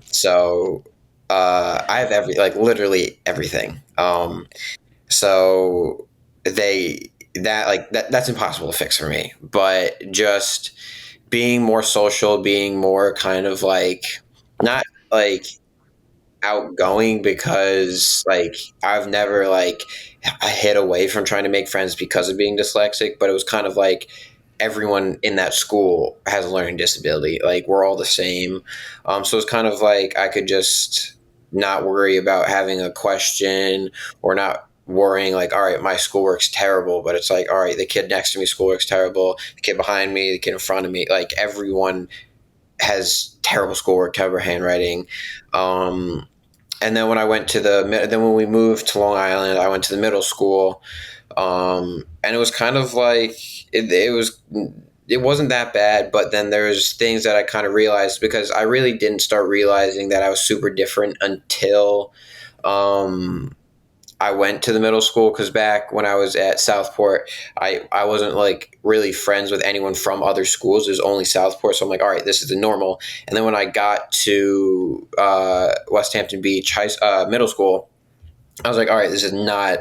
So I have literally everything. So that's impossible to fix for me. But just being more social, being more kind of not outgoing, because I've never I hid away from trying to make friends because of being dyslexic, but it was kind of everyone in that school has a learning disability. We're all the same. So it's kind of I could just not worry about having a question, or not worrying all right, my schoolwork's terrible, but it's all right, the kid next to me schoolwork's terrible, the kid behind me, the kid in front of me, everyone has terrible schoolwork, terrible handwriting. And then when I went to when we moved to Long Island, I went to the middle school. And it was kind of it wasn't that bad, but then there's things that I kind of realized, because I really didn't start realizing that I was super different until, I went to the middle school, because back when I was at Southport, I wasn't really friends with anyone from other schools. There's only Southport. So I'm all right, this is the normal. And then when I got to West Hampton Beach middle school, I was all right, this is not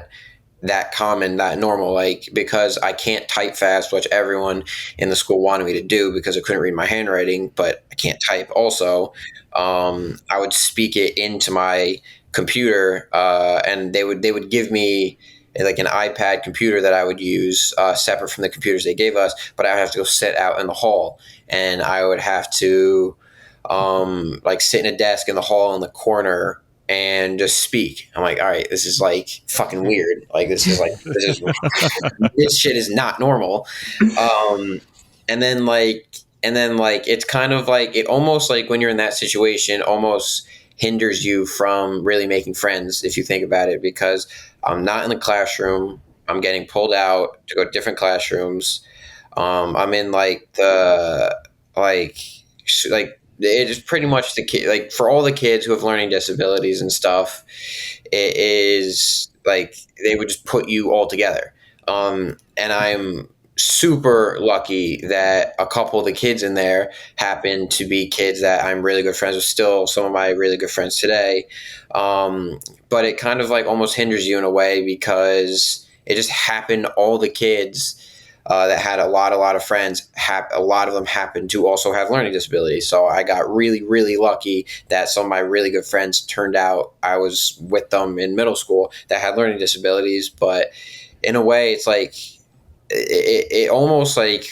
that common, not normal, because I can't type fast, which everyone in the school wanted me to do, because I couldn't read my handwriting, but I can't type also. I would speak it into my computer, and they would give me an iPad computer that I would use separate from the computers they gave us, but I would have to go sit out in the hall, and I would have to sit in a desk in the hall in the corner and just speak. I'm like, all right, this is like fucking weird. Like this shit is not normal. Um, and then like it's kind of like it almost like when you're in that situation almost hinders you from really making friends if you think about it, because I'm not in the classroom. I'm getting pulled out to go to different classrooms. I'm in like the like it is pretty much the kid, like for all the kids who have learning disabilities and stuff, it is like they would just put you all together. And I'm super lucky that a couple of the kids in there happen to be kids that I'm really good friends with, still some of my really good friends today. But it kind of like almost hinders you in a way, because it just happened all the kids that had a lot of friends, a lot of them happened to also have learning disabilities. So I got really, really lucky that some of my really good friends turned out I was with them in middle school that had learning disabilities. But in a way, it's like it almost like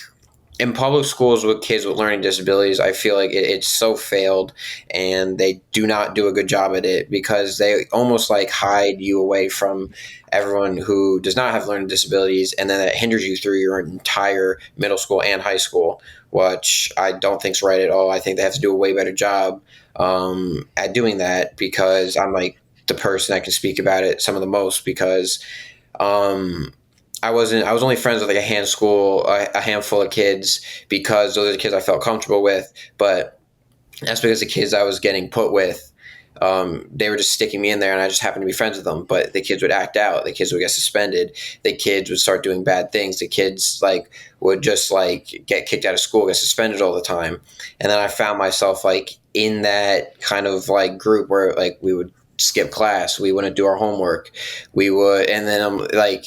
in public schools with kids with learning disabilities, I feel like it's so failed, and they do not do a good job at it, because they almost like hide you away from everyone who does not have learning disabilities, and then that hinders you through your entire middle school and high school, which I don't think is right at all. I think they have to do a way better job at doing that, because I'm like the person that can speak about it some of the most, because I was only friends with like a handful of kids, because those are the kids I felt comfortable with. But that's because the kids I was getting put with, they were just sticking me in there, and I just happened to be friends with them. But the kids would act out. The kids would get suspended. The kids would start doing bad things. The kids like would just like get kicked out of school, get suspended all the time. And then I found myself like in that kind of like group where like we would skip class, we wouldn't do our homework, we would, and then I'm like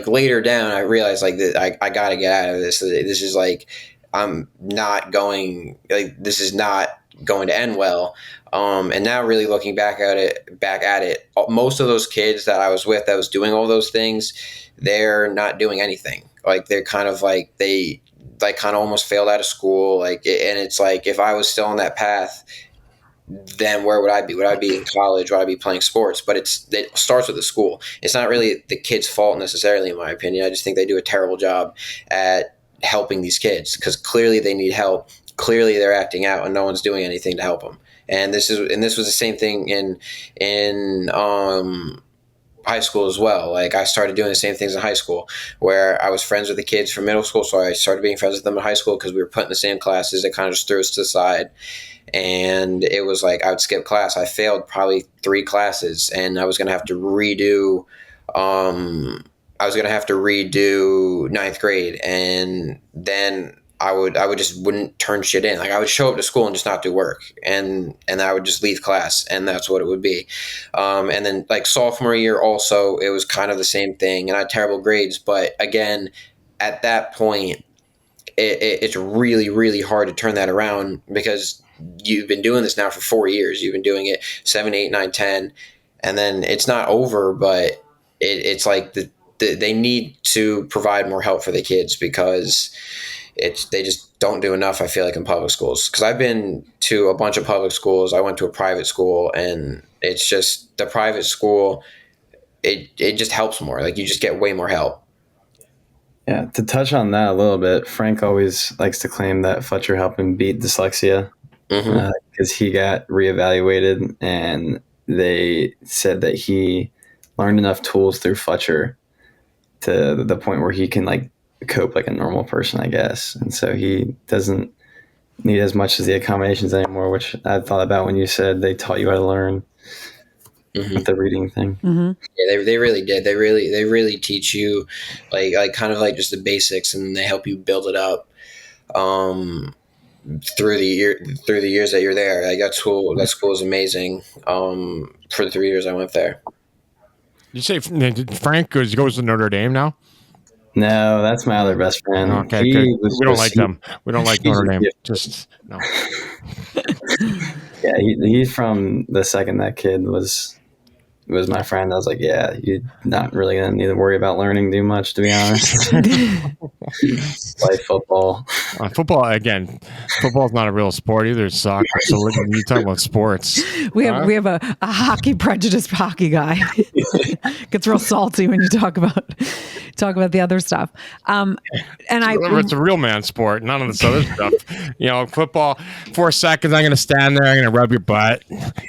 later down, I realized like that I got to get out of this. This is like, I'm not going, like, this is not going to end well. And now really looking back at it, most of those kids that I was with that was doing all those things, they're not doing anything. Like they're kind of like, they like kind of almost failed out of school. Like, and it's like, if I was still on that path, then where would I be? Would I be in college? Would I be playing sports? But it starts with the school. It's not really the kid's fault necessarily, in my opinion. I just think they do a terrible job at helping these kids, because clearly they need help. Clearly they're acting out, and no one's doing anything to help them. And this was the same thing in high school as well. Like I started doing the same things in high school, where I was friends with the kids from middle school, so I started being friends with them in high school because we were put in the same classes. They kind of just threw us to the side. And it was like I would skip class. I failed probably 3 classes, and I was going to have to redo. I was going to have to redo 9th grade, and then I would just wouldn't turn shit in. Like I would show up to school and just not do work, and I would just leave class, and that's what it would be. And then like sophomore year, also it was kind of the same thing, and I had terrible grades. But again, at that point, it's really, really hard to turn that around, because you've been doing this now for 4 years. You've been doing it 7, 8, 9, 10, and then it's not over, but it's like they need to provide more help for the kids, because they just don't do enough, I feel like, in public schools. Because I've been to a bunch of public schools. I went to a private school, and it's just the private school, it just helps more. Like you just get way more help. Yeah, to touch on that a little bit, Frank always likes to claim that Fletcher helped him beat dyslexia, because he got reevaluated, and they said that he learned enough tools through Fletcher to the point where he can like cope like a normal person, I guess. And so he doesn't need as much as the accommodations anymore, which I thought about when you said they taught you how to learn with the reading thing. Yeah, they really did. They really teach you like kind of like just the basics, and they help you build it up through the years that you're there. Like that school is amazing. For the 3 years I went there. You say Frank goes to Notre Dame now? No, that's my other best friend. Okay, good. We don't like them. We don't like Notre Dame. Just no. Yeah, he's from the second that kid was was my friend. I was like, yeah, you're not really going to need to worry about learning too much, to be honest. Play football. Football, again, football's not a real sport either. It's soccer. So you talk about sports. We have a hockey prejudiced hockey guy. Gets real salty when you talk about the other stuff. And Remember, it's a real man sport, none of this other stuff. Football, 4 seconds, I'm going to stand there, I'm going to rub your butt,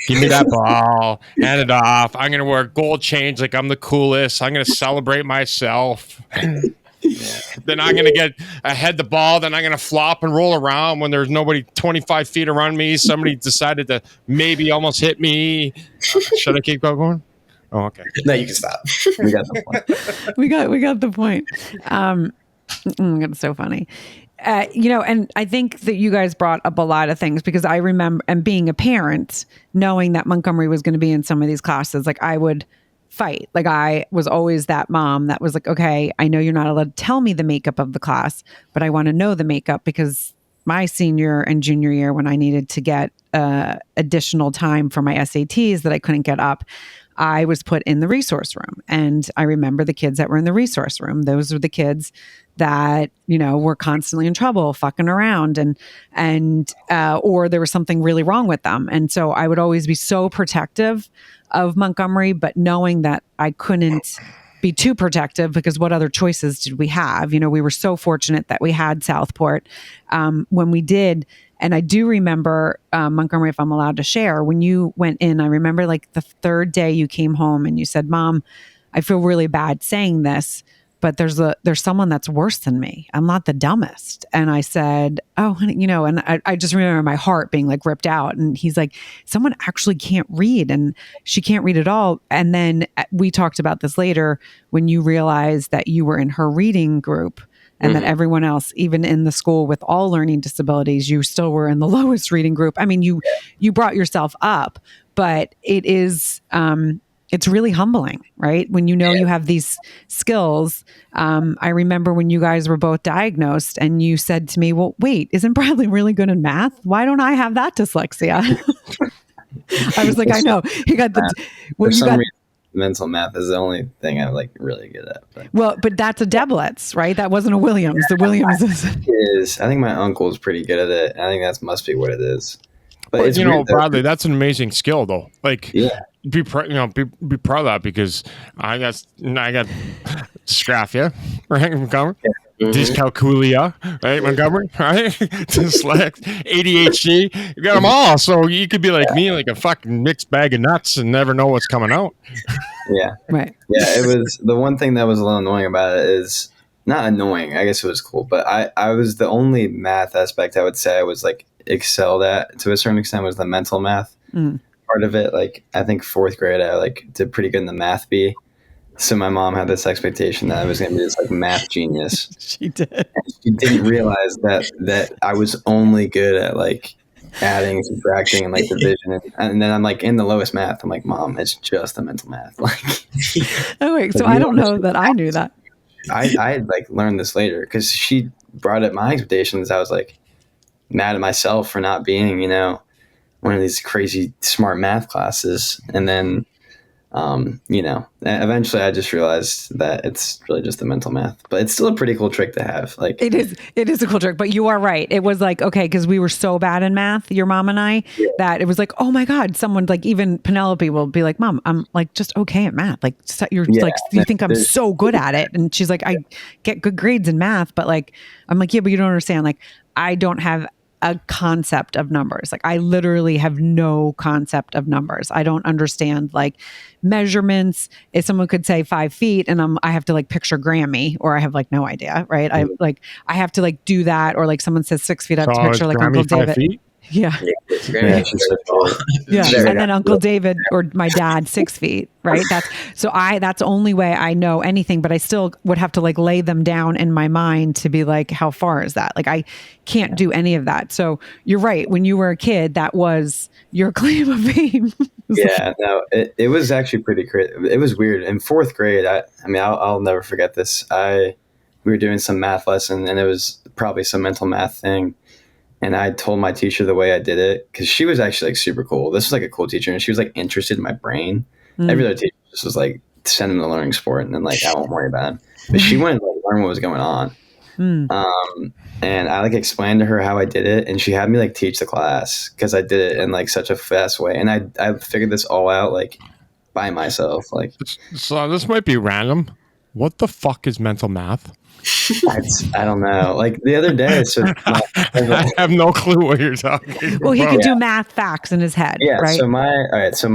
give me that ball, hand it off. I'm going to wear gold chains like I'm the coolest. I'm going to celebrate myself. Then I'm going to head the ball. Then I'm going to flop and roll around when there's nobody 25 feet around me. Somebody decided to maybe almost hit me. Should I keep going? Oh, okay. No, you can stop. We got the point. we got the point. It's so funny. And I think that you guys brought up a lot of things, because I remember, and being a parent, knowing that Montgomery was going to be in some of these classes, like I would fight. Like I was always that mom that was like, okay, I know you're not allowed to tell me the makeup of the class, but I want to know the makeup, because my senior and junior year, when I needed to get additional time for my SATs that I couldn't get up, I was put in the resource room. And I remember the kids that were in the resource room. Those were the kids that, were constantly in trouble, fucking around, and or there was something really wrong with them. And so I would always be so protective of Montgomery, but knowing that I couldn't be too protective, because what other choices did we have? We were so fortunate that we had Southport when we did. And I do remember, Montgomery, if I'm allowed to share, when you went in, I remember like the third day you came home and you said, Mom, I feel really bad saying this, but there's someone that's worse than me. I'm not the dumbest. And I said, oh, honey, and I just remember my heart being like ripped out. And he's like, someone actually can't read, and she can't read at all. And then we talked about this later, when you realized that you were in her reading group, and that everyone else, even in the school with all learning disabilities, you still were in the lowest reading group. I mean, you brought yourself up, but it is, it's really humbling, right? When you have these skills. I remember when you guys were both diagnosed and you said to me, well, wait, isn't Bradley really good in math? Why don't I have that dyslexia? I was like, I know. You got mental math is the only thing I'm like really good at. But that's a Deblitz, right? That wasn't a Williams. The Williams is. I think my uncle is pretty good at it. I think that must be what it is. But it's Bradley, that's an amazing skill, though. Like, be proud of that, because I got dysgraphia, right, Montgomery? Dyscalculia, right, Montgomery, right? Dyslexia, ADHD, you got them all. So you could be like me, like a fucking mixed bag of nuts, and never know what's coming out. Yeah, right. Yeah, it was the one thing that was a little annoying about it is not annoying. I guess it was cool, but I was the only math aspect I would say I was like excelled at to a certain extent was the mental math part of it. Like I think fourth grade, I like did pretty good in the math B. So my mom had this expectation that I was going to be this like math genius. She did. And she didn't realize that I was only good at like adding, subtracting, and like division. And then I'm like in the lowest math. I'm like, Mom, it's just the mental math. Like, oh wait, so I don't know that I knew that. I had like learned this later because she brought up my expectations. I was like mad at myself for not being, one of these crazy smart math classes, and then. Eventually I just realized that it's really just the mental math, but it's still a pretty cool trick to have. Like it is a cool trick, but you are right. It was like, okay, cause we were so bad in math, your mom and I, that it was like, oh my God, someone like even Penelope will be like, Mom, I'm like just okay at math. Like you're like, you think I'm so good at it. And she's like, I get good grades in math, but like, I'm like, yeah, but you don't understand. Like I don't have a concept of numbers. Like I literally have no concept of numbers. I don't understand like measurements. If someone could say 5 feet and I have to like picture Grammy, or I have like no idea, right? I have to like do that, or like someone says 6 feet, I have to picture like Grammy Uncle David. 5 feet? Yeah. Yeah. And then Uncle David or my dad, 6 feet, right? That's the only way I know anything, but I still would have to like lay them down in my mind to be like, how far is that? Like I can't do any of that. So you're right. When you were a kid, that was your claim of fame. Yeah, no, it was actually pretty crazy. It was weird. In fourth grade, I'll never forget this. We were doing some math lesson, and it was probably some mental math thing. And I told my teacher the way I did it, because she was actually like super cool. This was like a cool teacher, and she was like interested in my brain. Every other teacher just was like, send him to learning sport, and then like I won't worry about him. But she wanted to like, learn what was going on. And I like explained to her how I did it, and she had me like teach the class because I did it in like such a fast way, and I figured this all out like by myself. Like, so this might be random. What the fuck is mental math? I don't know. Like the other day, so I have no clue what you're talking. Well, he can do math facts in his head. Yeah. Right? So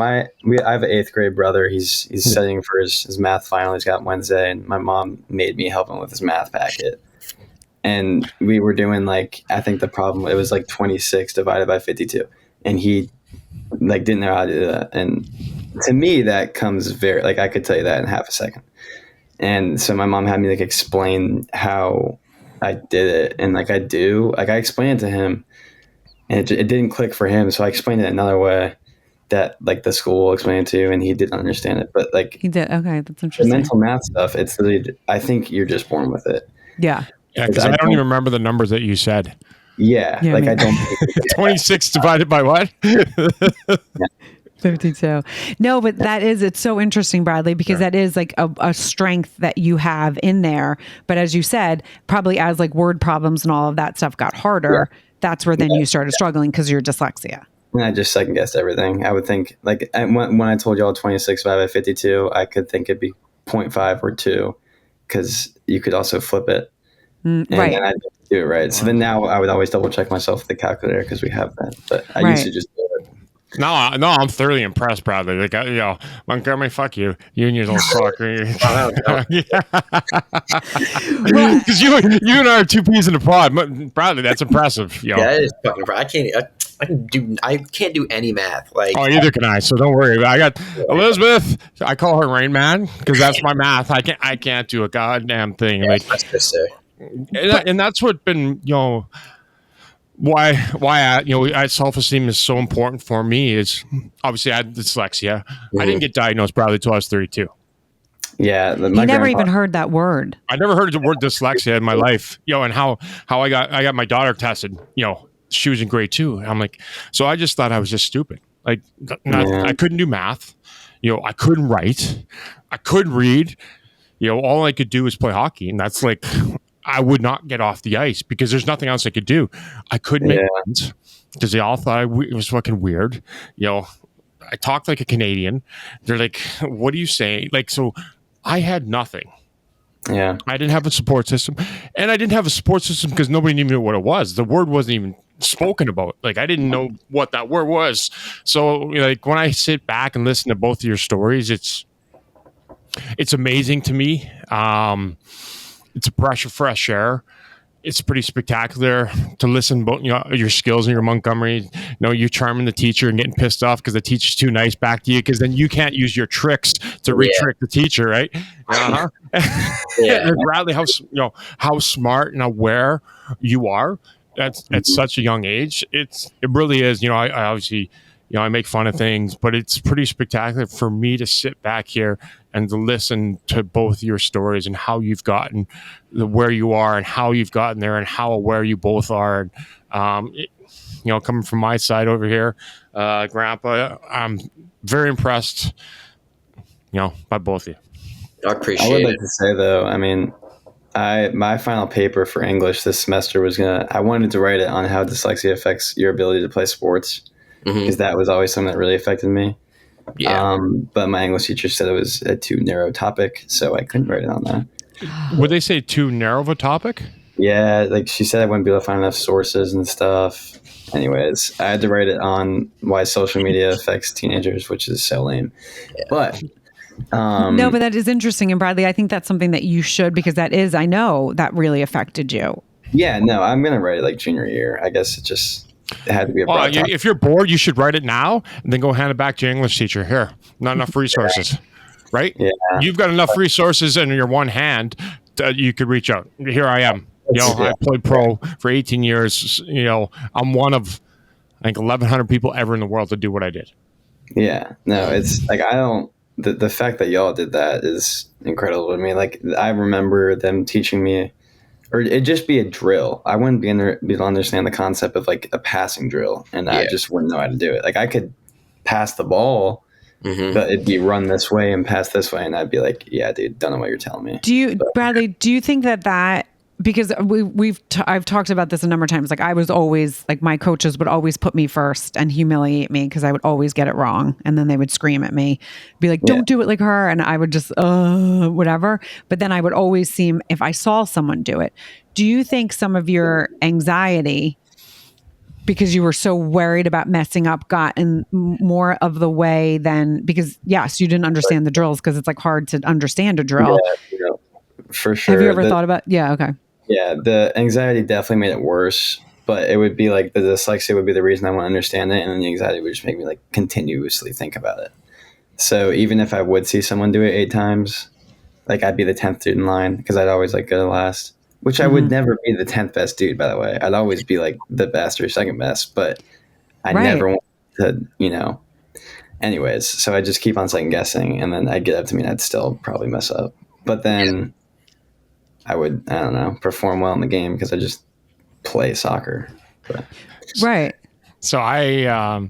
I have an 8th grade brother. He's studying for his math final. He's got Wednesday, and my mom made me help him with his math packet. And we were doing like, I think the problem, it was like 26 divided by 52. And he like didn't know how to do that. And to me, that comes very, like I could tell you that in half a second. And so my mom had me like explain how I did it. And like I explained it to him, and it didn't click for him. So I explained it another way that like the school explained it to, and he didn't understand it. But like he did. Okay. That's interesting. The mental math stuff, it's really, I think you're just born with it. Yeah. Yeah, because I don't even remember the numbers that you said. Yeah, like I don't. 26 divided by what? 52. No, but it's so interesting, Bradley, because that is like a strength that you have in there. But as you said, probably as like word problems and all of that stuff got harder, that's where then you started struggling because of your dyslexia. And I just second guessed everything. I would think like when I told y'all 26 divided by 52, I could think it'd be 0.5 or 2 because you could also flip it. And right. then I'd do it right. So then now I would always double check myself with the calculator because we have that. But I used to just do it. No, I'm thoroughly impred, Bradley. Like, Montgomery, fuck you. You and your little soccer. Because you and I are two peas in a pod. Bradley, that's impressive. Yeah, that is fucking impressive. I can't do any math. Like, neither can I. So don't worry. I got Elizabeth. I call her Rain Man because that's my math. I can't do a goddamn thing. Yeah, like, and that's what been why self-esteem is so important for me is obviously I had dyslexia. I didn't get diagnosed probably until I was 32. Yeah, he never even heard that word. I never heard the word dyslexia in my life. And how I got my daughter tested. She was in grade 2. I'm like, so I just thought I was just stupid. Like, I couldn't do math. I couldn't write. I couldn't read. All I could do was play hockey, and that's like. I would not get off the ice because there's nothing else I could do. I couldn't make friends because they all thought it was fucking weird. I talked like a Canadian. They're like, what are you saying? Like, so I had nothing. Yeah. I didn't have a support system, and I didn't have a support system because nobody even knew what it was. The word wasn't even spoken about. Like, I didn't know what that word was. So like when I sit back and listen to both of your stories, it's amazing to me. It's a breath of fresh air. It's pretty spectacular to listen about your skills in your Montgomery. You charming the teacher and getting pissed off because the teacher's too nice back to you because then you can't use your tricks to re-trick the teacher, right? Bradley, how smart and aware you are at such a young age. It really is. I obviously. I make fun of things, but it's pretty spectacular for me to sit back here and to listen to both your stories and how you've gotten where you are and how you've gotten there and how aware you both are. Coming from my side over here, Grandpa, I'm very impressed, by both of you. I appreciate it. I would like to say though, I mean, my final paper for English this semester I wanted to write it on how dyslexia affects your ability to play sports. Because that was always something that really affected me. Yeah. But my English teacher said it was a too narrow topic, so I couldn't write it on that. Would they say too narrow of a topic? Yeah, like she said I wouldn't be able to find enough sources and stuff. Anyways, I had to write it on why social media affects teenagers, which is so lame. Yeah. But no, but that is interesting. And Bradley, I think that's something that you should, because I know that really affected you. Yeah, no, I'm going to write it like junior year. I guess it had to be a broad topic. If you're bored, you should write it now and then go hand it back to your English teacher. Here, not enough resources, right? Yeah. You've got enough resources in your one hand that you could reach out. Here I am. I played pro for 18 years. I'm one of, I think, 1,100 people ever in the world to do what I did. Yeah. No, it's like, the fact that y'all did that is incredible to me. Like, I remember them teaching me, or it'd just be a drill. I wouldn't be able to understand the concept of like a passing drill, and I just wouldn't know how to do it. Like, I could pass the ball, but it'd be run this way and pass this way, and I'd be like, yeah, dude, don't know what you're telling me. Bradley, do you think that because I've talked about this a number of times. Like I was always like, my coaches would always put me first and humiliate me because I would always get it wrong. And then they would scream at me, be like, don't do it like her. And I would just, whatever. But then I would always seem, if I saw someone do it, do you think some of your anxiety, because you were so worried about messing up, got in more of the way than, because yes, you didn't understand the drills because it's like hard to understand a drill. Yeah, for sure. Have you ever thought about, okay. Yeah, the anxiety definitely made it worse, but it would be like the dyslexia would be the reason I wouldn't understand it, and then the anxiety would just make me like continuously think about it. So even if I would see someone do it 8 times, like I'd be the 10th dude in line because I'd always like go to last, which I would never be the 10th best dude, by the way. I'd always be like the best or second best, but I never want to, anyways. So I just keep on second guessing, and then I'd get up to me and I'd still probably mess up. But then I don't know, perform well in the game because I just play soccer. But. Right. So I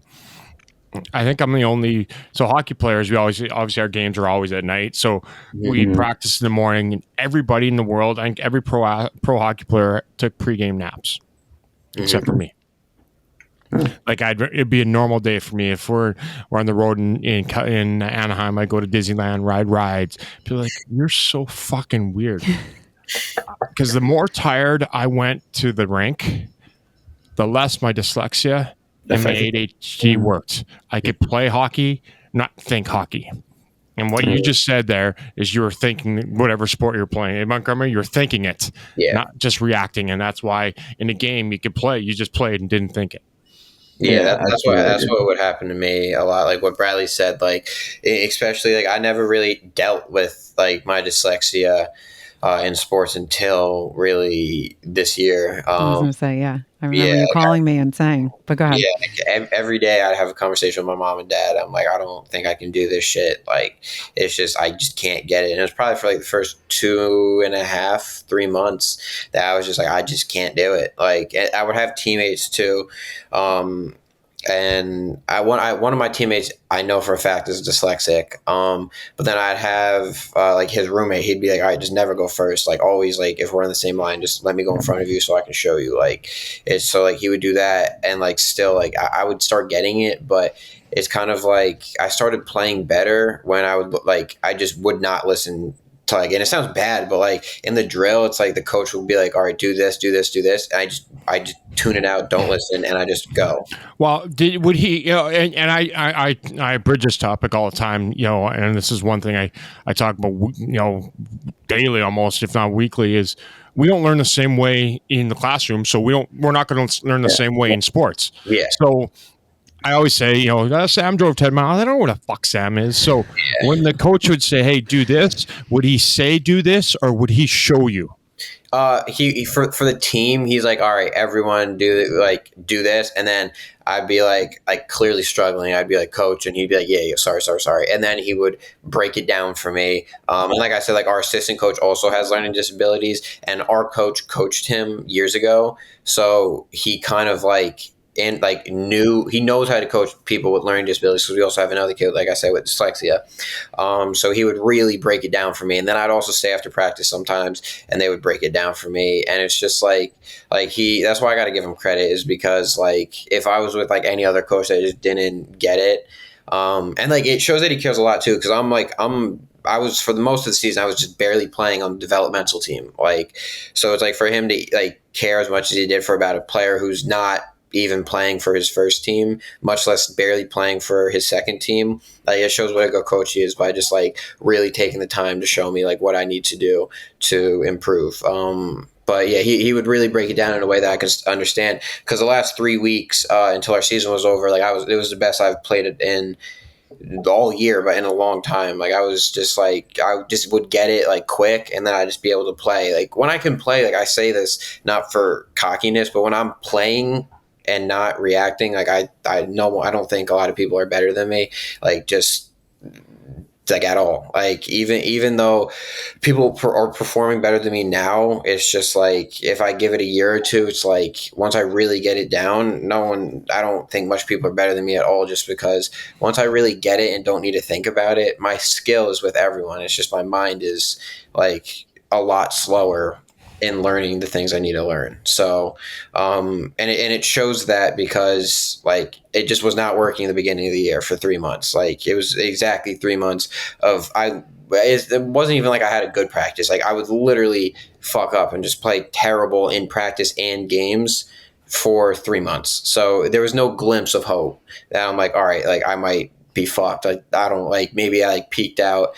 think I'm the only. So hockey players, we obviously our games are always at night. So we practice in the morning, and everybody in the world, I think every pro hockey player took pregame naps, except for me. Like it'd be a normal day for me if we're on the road in Anaheim. I go to Disneyland, ride rides. People are like, you're so fucking weird. Because the more tired I went to the rink, the less my dyslexia and my ADHD worked. I could play hockey, not think hockey. And what you just said there is you were thinking whatever sport you're playing. In Montgomery, you're thinking it, not just reacting. And that's why in a game you could play, you just played and didn't think it. Yeah, that's what would happen to me a lot. Like what Bradley said, like especially like I never really dealt with like my dyslexia in sports until really this year. I was going to say, I remember you calling me and saying, but go ahead. Yeah, like every day I'd have a conversation with my mom and dad. I'm like, I don't think I can do this shit. Like, it's just, I just can't get it. And it was probably for like the first 2.5, 3 months that I was just like, I just can't do it. Like, I would have teammates too. And one of my teammates I know for a fact is dyslexic. But then I'd have like his roommate. He'd be like, "All right, just never go first. Like always, like if we're in the same line, just let me go in front of you so I can show you." Like it's so like he would do that, and like still like I would start getting it, but it's kind of like I started playing better when I would like I just would not listen. And it sounds bad, but like in the drill, it's like the coach will be like, "All right, do this, do this, do this," and I just tune it out, don't listen, and I just go. Well, would he? And I bridge this topic all the time, and this is one thing I talk about, daily almost, if not weekly, is we don't learn the same way in the classroom, so we're not going to learn the same way in sports. Yeah. So I always say, Sam drove 10 miles. I don't know what the fuck Sam is. So when the coach would say, "Hey, do this," would he say do this, or would he show you? He for the team, he's like, "All right, everyone do this," and then I'd be like clearly struggling. I'd be like, "Coach," and he'd be like, "Yeah, sorry," and then he would break it down for me. And like I said, like our assistant coach also has learning disabilities, and our coach coached him years ago, so he kind of like. And like he knows how to coach people with learning disabilities because we also have another kid, like I said, with dyslexia. So he would really break it down for me. And then I'd also stay after practice sometimes and they would break it down for me. And it's just like that's why I got to give him credit, is because like if I was with like any other coach that just didn't get it. And like it shows that he cares a lot too. Cause I was for the most of the season, I was just barely playing on the developmental team. Like, so it's like for him to like care as much as he did for about a player who's not even playing for his first team, much less barely playing for his second team. Like it shows what a good coach he is by just like really taking the time to show me like what I need to do to improve. But yeah, he would really break it down in a way that I could understand, because the last 3 weeks until our season was over, like it was the best I've played it in all year, but in a long time. Like I was just like, I just would get it like quick, and then I'd just be able to play. Like when I can play, like I say this not for cockiness, but when I'm playing and not reacting, like I know I don't think a lot of people are better than me. Like just like at all. Like even though people are performing better than me now, it's just like if I give it a year or two, it's like once I really get it down, I don't think much people are better than me at all, just because once I really get it and don't need to think about it, my skill is with everyone. It's just my mind is like a lot slower in learning the things I need to learn. So, and it shows that because like it just was not working in the beginning of the year for 3 months. Like it was exactly 3 months of it wasn't even like I had a good practice. Like I would literally fuck up and just play terrible in practice and games for 3 months. So there was no glimpse of hope that I'm like, all right, like I might be fucked. I don't like, maybe I like peaked out.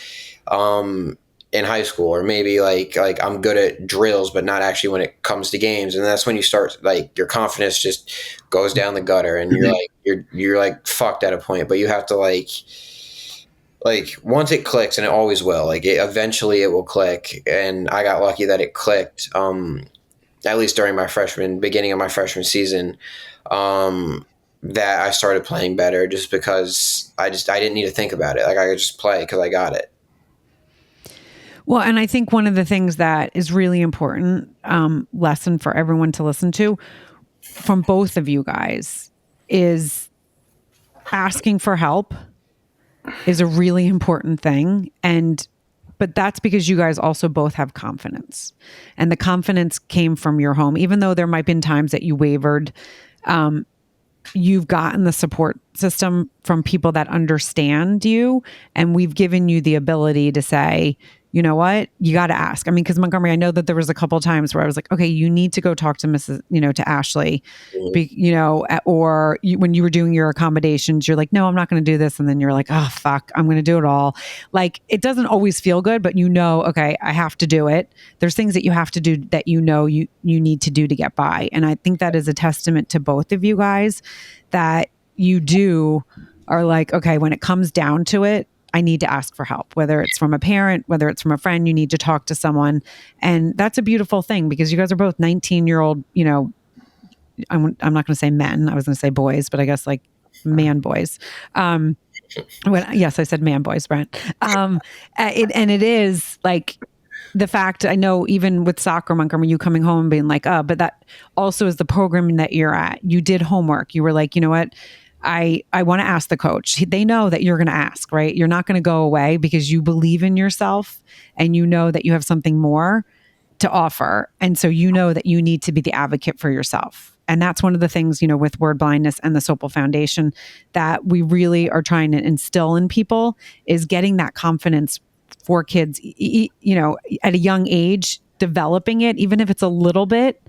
In high school, or maybe like I'm good at drills, but not actually when it comes to games. And that's when you start like your confidence just goes down the gutter, and you're like fucked at a point. But you have to like once it clicks, and it always will. Like eventually it will click, and I got lucky that it clicked. At least during my beginning of my freshman season, that I started playing better just because I didn't need to think about it. Like I could just play because I got it. Well, and I think one of the things that is really important lesson for everyone to listen to from both of you guys is asking for help is a really important thing. But that's because you guys also both have confidence, and the confidence came from your home. Even though there might have been times that you wavered, you've gotten the support system from people that understand you, and we've given you the ability to say, you know what, you got to ask. I mean, because Montgomery, I know that there was a couple of times where I was like, okay, you need to go talk to Mrs., to Ashley, when you were doing your accommodations, you're like, no, I'm not going to do this. And then you're like, oh, fuck, I'm going to do it all. Like, it doesn't always feel good, but okay, I have to do it. There's things that you have to do that you need to do to get by. And I think that is a testament to both of you guys that you are like, okay, when it comes down to it, I need to ask for help, whether it's from a parent, whether it's from a friend, you need to talk to someone. And that's a beautiful thing because you guys are both 19-year-old, I'm not going to say men. I was going to say boys, but I guess like man boys. Yes, I said man boys, Brent. It is like the fact, I know even with soccer, Montgomery, you coming home and being like, but that also is the programming that you're at. You did homework. You were like, you know what? I want to ask the coach. They know that you're going to ask, right? You're not going to go away because you believe in yourself and you know that you have something more to offer. And so you know that you need to be the advocate for yourself. And that's one of the things, with word blindness and the Sopel Foundation that we really are trying to instill in people is getting that confidence for kids, at a young age, developing it, even if it's a little bit,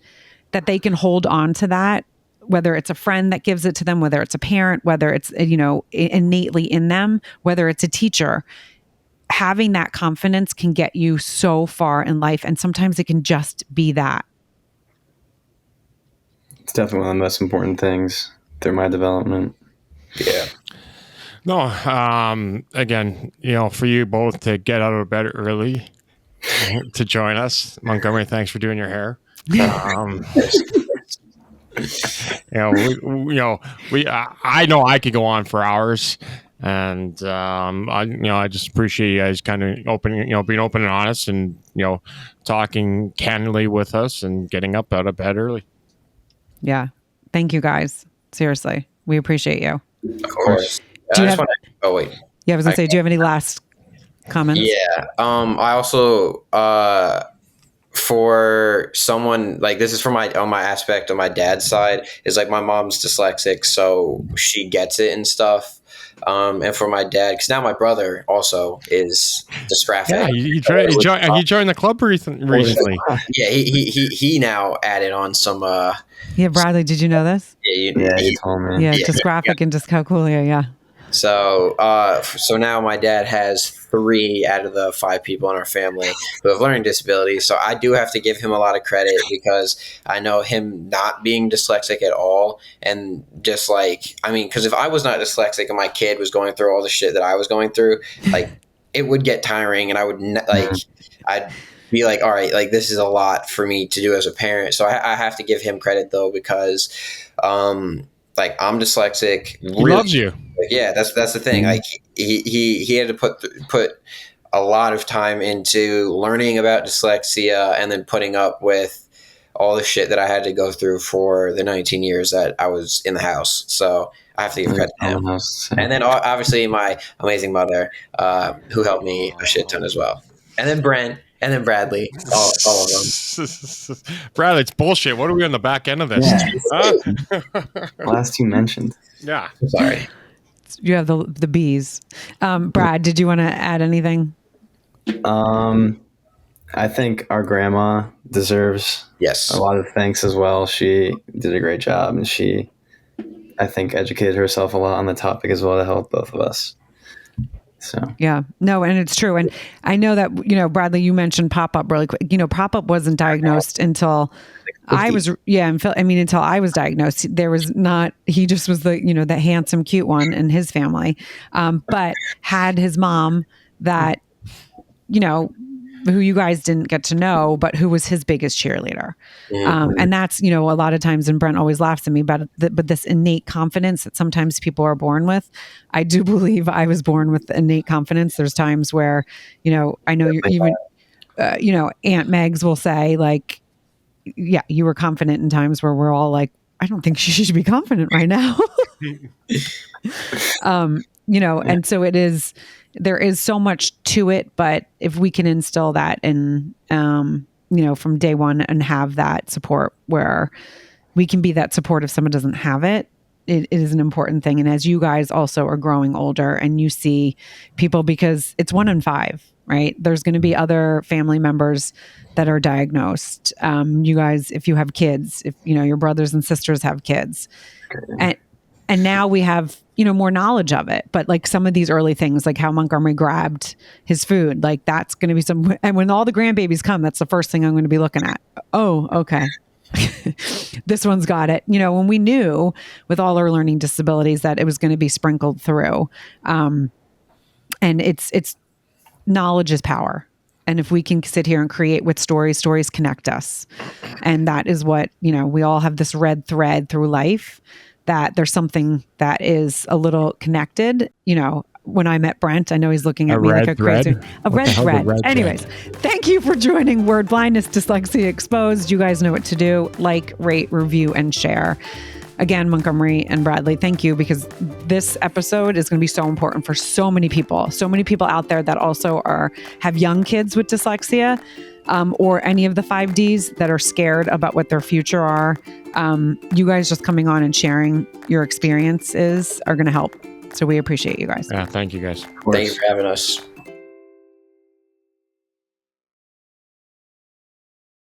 that they can hold on to that. Whether it's a friend that gives it to them, whether it's a parent, whether it's, innately in them, whether it's a teacher, having that confidence can get you so far in life. And sometimes it can just be that. It's definitely one of the most important things through my development. Yeah. No, again, for you both to get out of bed early to join us. Montgomery, thanks for doing your hair. I know I could go on for hours, and I just appreciate you guys kind of being open and honest, and talking candidly with us and getting up out of bed early. Yeah, thank you guys. Seriously, we appreciate you. Of course. Do you have? Oh wait. Yeah, I was gonna say, do you have any last comments? Yeah. I also for someone like this is from on my aspect on my dad's side is like my mom's dyslexic, so she gets it and stuff. And for my dad, because now my brother also is dysgraphic. Yeah, you joined the club recently. Yeah, he now added on some. Yeah, Bradley, did you know this? Yeah, you told me. Yeah, dysgraphic and dyscalculia. Yeah. So now my dad has 3 out of the 5 people in our family who have learning disabilities. So I do have to give him a lot of credit because I know him not being dyslexic at all. And just because if I was not dyslexic and my kid was going through all the shit that I was going through, like it would get tiring, and I would I'd be like, all right, like this is a lot for me to do as a parent. So I have to give him credit though, because I'm dyslexic. He loves you. Yeah, that's the thing. Like he had to put a lot of time into learning about dyslexia and then putting up with all the shit that I had to go through for the 19 years that I was in the house. So I have to give credit to him. And then obviously my amazing mother, who helped me a shit ton as well. And then Brent, and then Bradley, all of them. Brad, it's bullshit. What are we on the back end of this? Yeah. Last you mentioned. Yeah. Sorry. You have the bees. Brad, did you want to add anything? I think our grandma deserves a lot of thanks as well. She did a great job, and she, I think, educated herself a lot on the topic as well to help both of us. So yeah, no, and it's true. And I know that, Bradley, you mentioned pop-up really quick. Pop-up wasn't diagnosed until I was, until I was diagnosed. There was not, he just was the handsome, cute one in his family. But had his mom that, who you guys didn't get to know, but who was his biggest cheerleader. And that's, a lot of times, and Brent always laughs at me about it, but this innate confidence that sometimes people are born with. I do believe I was born with innate confidence. There's times where, I know you're even, Aunt Megs will say like, yeah, you were confident in times where we're all like, I don't think she should be confident right now. And so it is, there is so much to it, but if we can instill that in, from day one and have that support where we can be that support if someone doesn't have it, it is an important thing. And as you guys also are growing older and you see people, because it's 1 in 5, right? There's going to be other family members that are diagnosed. You guys, if you have kids, if, your brothers and sisters have kids, and now we have, more knowledge of it. But like some of these early things, like how Montgomery grabbed his food, like that's going to be and when all the grandbabies come, that's the first thing I'm going to be looking at. Oh, okay. This one's got it. When we knew with all our learning disabilities that it was going to be sprinkled through. And it's knowledge is power. And if we can sit here and create with stories connect us. And that is what, we all have this red thread through life, that there's something that is a little connected. When I met Brent, I know he's looking at me like a crazy, a red thread. Anyways, thank you for joining Word Blindness Dyslexia Exposed. You guys know what to do. Like, rate, review, and share. Again, Montgomery and Bradley, thank you, because this episode is going to be so important for so many people out there that also have young kids with dyslexia, or any of the 5Ds that are scared about what their future are. You guys just coming on and sharing your experiences are going to help. So we appreciate you guys. Yeah, thank you guys. Thank you for having us.